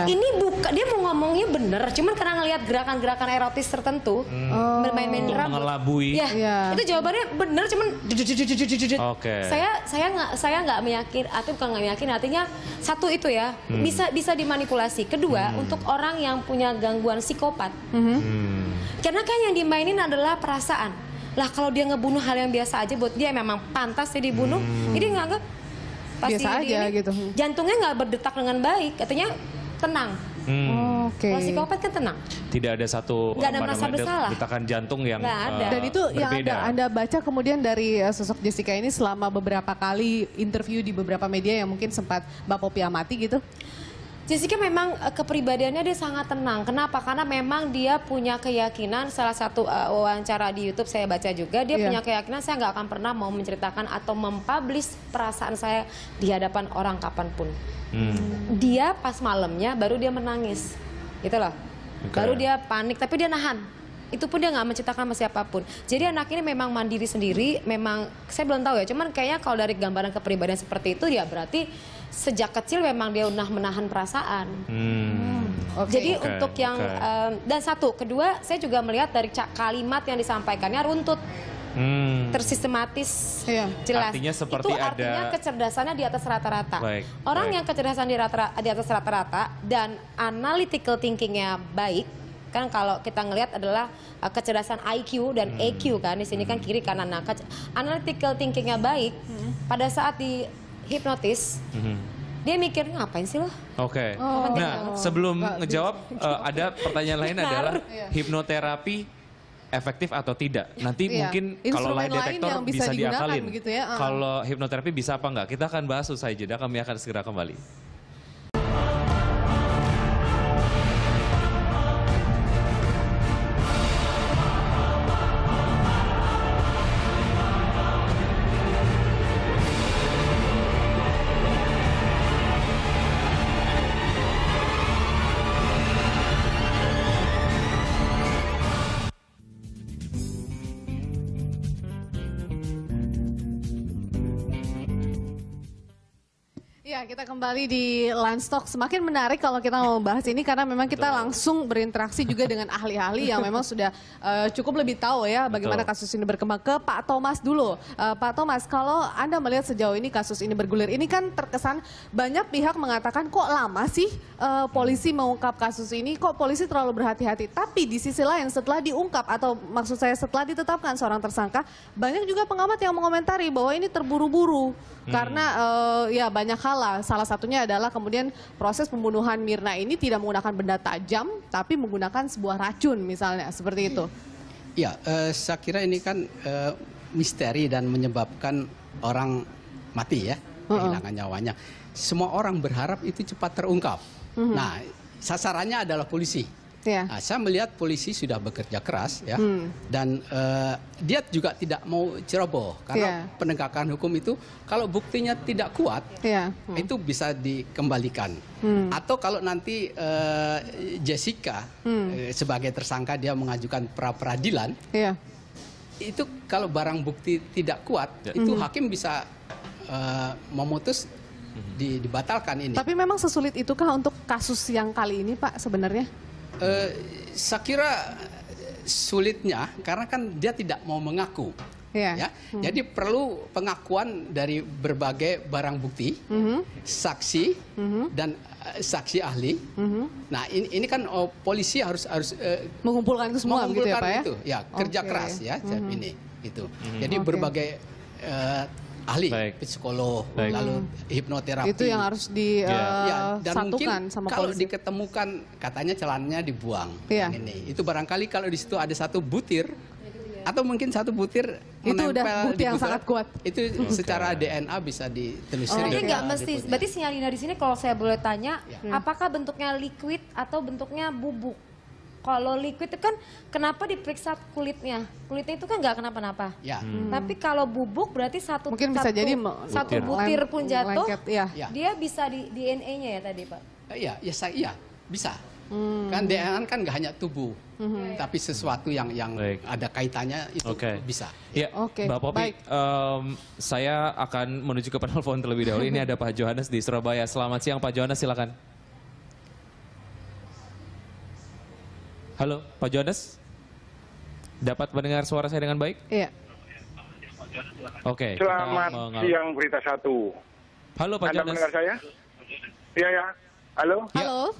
S10: Ini dia mau ngomongnya bener, cuman karena ngelihat gerakan-gerakan erotis tertentu, bermain-main rambut,
S7: mengelabui.
S10: Itu jawabannya bener, cuman saya nggak meyakin, atau bukan nggak meyakin, artinya satu itu ya bisa dimanipulasi. Kedua, untuk orang yang punya gangguan psikopat, karena kan yang dimainin adalah perasaan. Lah kalau dia ngebunuh hal yang biasa aja buat dia memang pantas dia dibunuh, jadi nganggap pasti
S6: biasa aja gitu.
S10: Jantungnya nggak berdetak dengan baik, katanya tenang. Kalau psikopat kan tenang.
S7: Tidak ada satu detakan jantung yang
S6: dan itu
S7: berbeda.
S6: yang Anda baca kemudian dari sosok Jessica ini selama beberapa kali interview di beberapa media yang mungkin sempat Mbak Popi amati gitu.
S10: Jessica memang kepribadiannya dia sangat tenang. Kenapa? Karena memang dia punya keyakinan, salah satu wawancara di YouTube saya baca juga, dia punya keyakinan saya nggak akan pernah mau menceritakan atau mempublish perasaan saya di hadapan orang kapanpun. Dia pas malamnya baru dia menangis, gitu loh. Baru dia panik, tapi dia nahan. Itu pun dia nggak menceritakan sama siapapun. Jadi anak ini memang mandiri sendiri, memang saya belum tahu ya, cuman kayaknya kalau dari gambaran kepribadian seperti itu ya berarti sejak kecil memang dia udah menahan perasaan. Jadi untuk yang dan kedua saya juga melihat dari kalimat yang disampaikannya runtut, tersistematis, jelas.
S7: Artinya seperti
S10: itu artinya kecerdasannya di atas rata-rata. Orang yang kecerdasan di atas rata-rata dan analytical thinkingnya baik, kan kalau kita ngelihat adalah kecerdasan IQ dan EQ kan, di sini kan kiri kanan. Nah, analytical thinkingnya baik, pada saat di hipnotis, dia mikir ngapain sih lo?
S7: Nah, sebelum ngejawab, ada pertanyaan lain adalah hipnoterapi efektif atau tidak? Nanti mungkin kalau lie detector bisa diakalin. Kalau hipnoterapi bisa apa enggak? Kita akan bahas usai jeda, kami akan segera kembali.
S6: Ya, kita kembali di Lunch Talk. Semakin menarik kalau kita mau bahas ini karena memang kita langsung berinteraksi juga dengan ahli-ahli yang memang sudah cukup lebih tahu ya bagaimana kasus ini berkembang. Ke Pak Thomas dulu. Pak Thomas, kalau Anda melihat sejauh ini kasus ini bergulir, ini kan terkesan banyak pihak mengatakan kok lama sih polisi mengungkap kasus ini, kok polisi terlalu berhati-hati. Tapi di sisi lain setelah diungkap atau maksud saya setelah ditetapkan seorang tersangka, banyak juga pengamat yang mengomentari bahwa ini terburu-buru. Karena ya banyak hal lah. Salah satunya adalah kemudian proses pembunuhan Mirna ini tidak menggunakan benda tajam, tapi menggunakan sebuah racun misalnya, seperti itu.
S9: Ya, saya kira ini kan misteri dan menyebabkan orang mati ya, kehilangan nyawanya. Semua orang berharap itu cepat terungkap. Nah, sasarannya adalah polisi. Nah, saya melihat polisi sudah bekerja keras ya, dan dia juga tidak mau ceroboh karena penegakan hukum itu kalau buktinya tidak kuat itu bisa dikembalikan. Atau kalau nanti Jessica sebagai tersangka dia mengajukan pra peradilan, itu kalau barang bukti tidak kuat itu hakim bisa memutus dibatalkan ini.
S6: Tapi memang sesulit itukah untuk kasus yang kali ini Pak sebenarnya?
S9: Saya kira sulitnya karena kan dia tidak mau mengaku. Ya. Jadi perlu pengakuan dari berbagai barang bukti, saksi, dan saksi ahli. Nah ini kan polisi harus
S6: mengumpulkan itu semua begitu ya Pak ya?
S9: Itu, ya kerja keras ya ini itu. Jadi berbagai ahli, psikolog, lalu hipnoterapi.
S6: Itu yang harus disatukan sama
S9: kalau
S6: polisi.
S9: diketemukan katanya celananya dibuang. Ini itu barangkali kalau di situ ada satu butir atau mungkin satu butir
S6: itu udah bukti yang sangat kuat.
S9: Itu secara DNA bisa ditelusuri.
S10: Tapi nggak mesti. Berarti sialina di sini kalau saya boleh tanya, apakah bentuknya liquid atau bentuknya bubuk? Kalau liquid itu kan kenapa diperiksa kulitnya? Kulitnya itu kan nggak kenapa-napa. Tapi kalau bubuk berarti satu butir pun jatuh, dia bisa di DNA-nya ya tadi Pak?
S9: Iya bisa. Kan DNA kan nggak hanya tubuh, tapi sesuatu yang ada kaitannya itu bisa.
S7: Ya, Mbak Popi, saya akan menuju ke penelpon terlebih dahulu. Ini ada Pak Johannes di Surabaya. Selamat siang Pak Johannes, silakan. Halo, Pak Johannes? Dapat mendengar suara saya dengan baik?
S6: Iya.
S7: Oke.
S11: Selamat siang Berita 1.
S7: Halo Pak Johannes.
S11: Anda mendengar saya? Iya ya. Halo?
S6: Halo.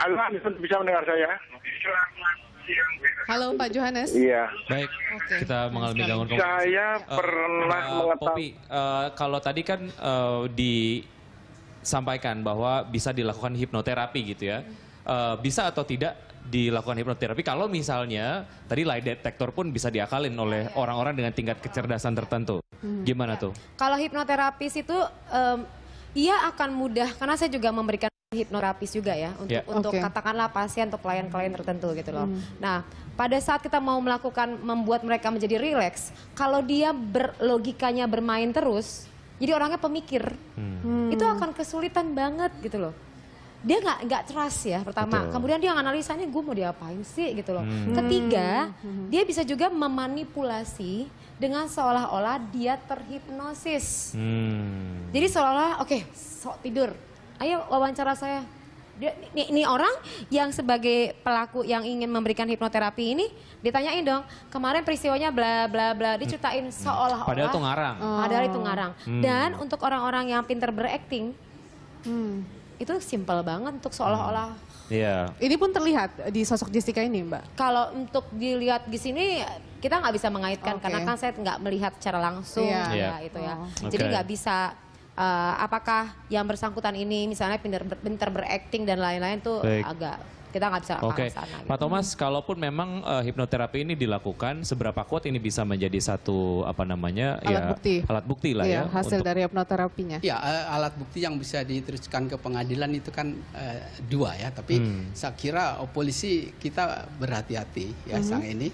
S11: Halo, Anda bisa mendengar saya?
S6: Halo Pak Johannes.
S11: Iya.
S7: Baik, kita mengalami gangguan komunikasi.
S11: Saya pernah
S7: Popi, kalau tadi kan disampaikan bahwa bisa dilakukan hipnoterapi gitu ya. Bisa atau tidak dilakukan hipnoterapi kalau misalnya tadi lie detector pun bisa diakalin oleh orang-orang dengan tingkat kecerdasan tertentu. Gimana tuh?
S10: Kalau hipnoterapis itu ia akan mudah karena saya juga memberikan hipnoterapis juga ya untuk katakanlah pasien atau klien-klien tertentu gitu loh. Nah, pada saat kita mau membuat mereka menjadi rileks, kalau dia logikanya bermain terus, jadi orangnya pemikir, itu akan kesulitan banget gitu loh. Dia nggak trust ya pertama, kemudian dia analisanya gue mau diapain sih gitu loh. Ketiga, dia bisa juga memanipulasi dengan seolah-olah dia terhipnosis. Jadi seolah-olah sok tidur. Ayo wawancara saya. Ini orang yang sebagai pelaku yang ingin memberikan hipnoterapi ini ditanyain dong, kemarin peristiwanya bla bla bla, diceritain seolah-olah.
S7: Padahal itu ngarang.
S10: Padahal itu ngarang. Dan untuk orang-orang yang pintar berakting, itu simpel banget untuk seolah-olah.
S7: Iya.
S6: Ini pun terlihat di sosok Jessica ini, Mbak.
S10: Kalau untuk dilihat di sini kita nggak bisa mengaitkan karena kan saya nggak melihat secara langsung itu ya. Jadi nggak bisa. Apakah yang bersangkutan ini misalnya pintar berakting dan lain-lain tuh agak kita nggak bisa ke sana.
S7: Pak Thomas, kalaupun memang hipnoterapi ini dilakukan, seberapa kuat ini bisa menjadi satu alat bukti lah ya
S6: hasil dari hipnoterapinya.
S9: Ya, alat bukti yang bisa diteruskan ke pengadilan itu kan dua ya, tapi saya kira polisi kita berhati-hati ya sang ini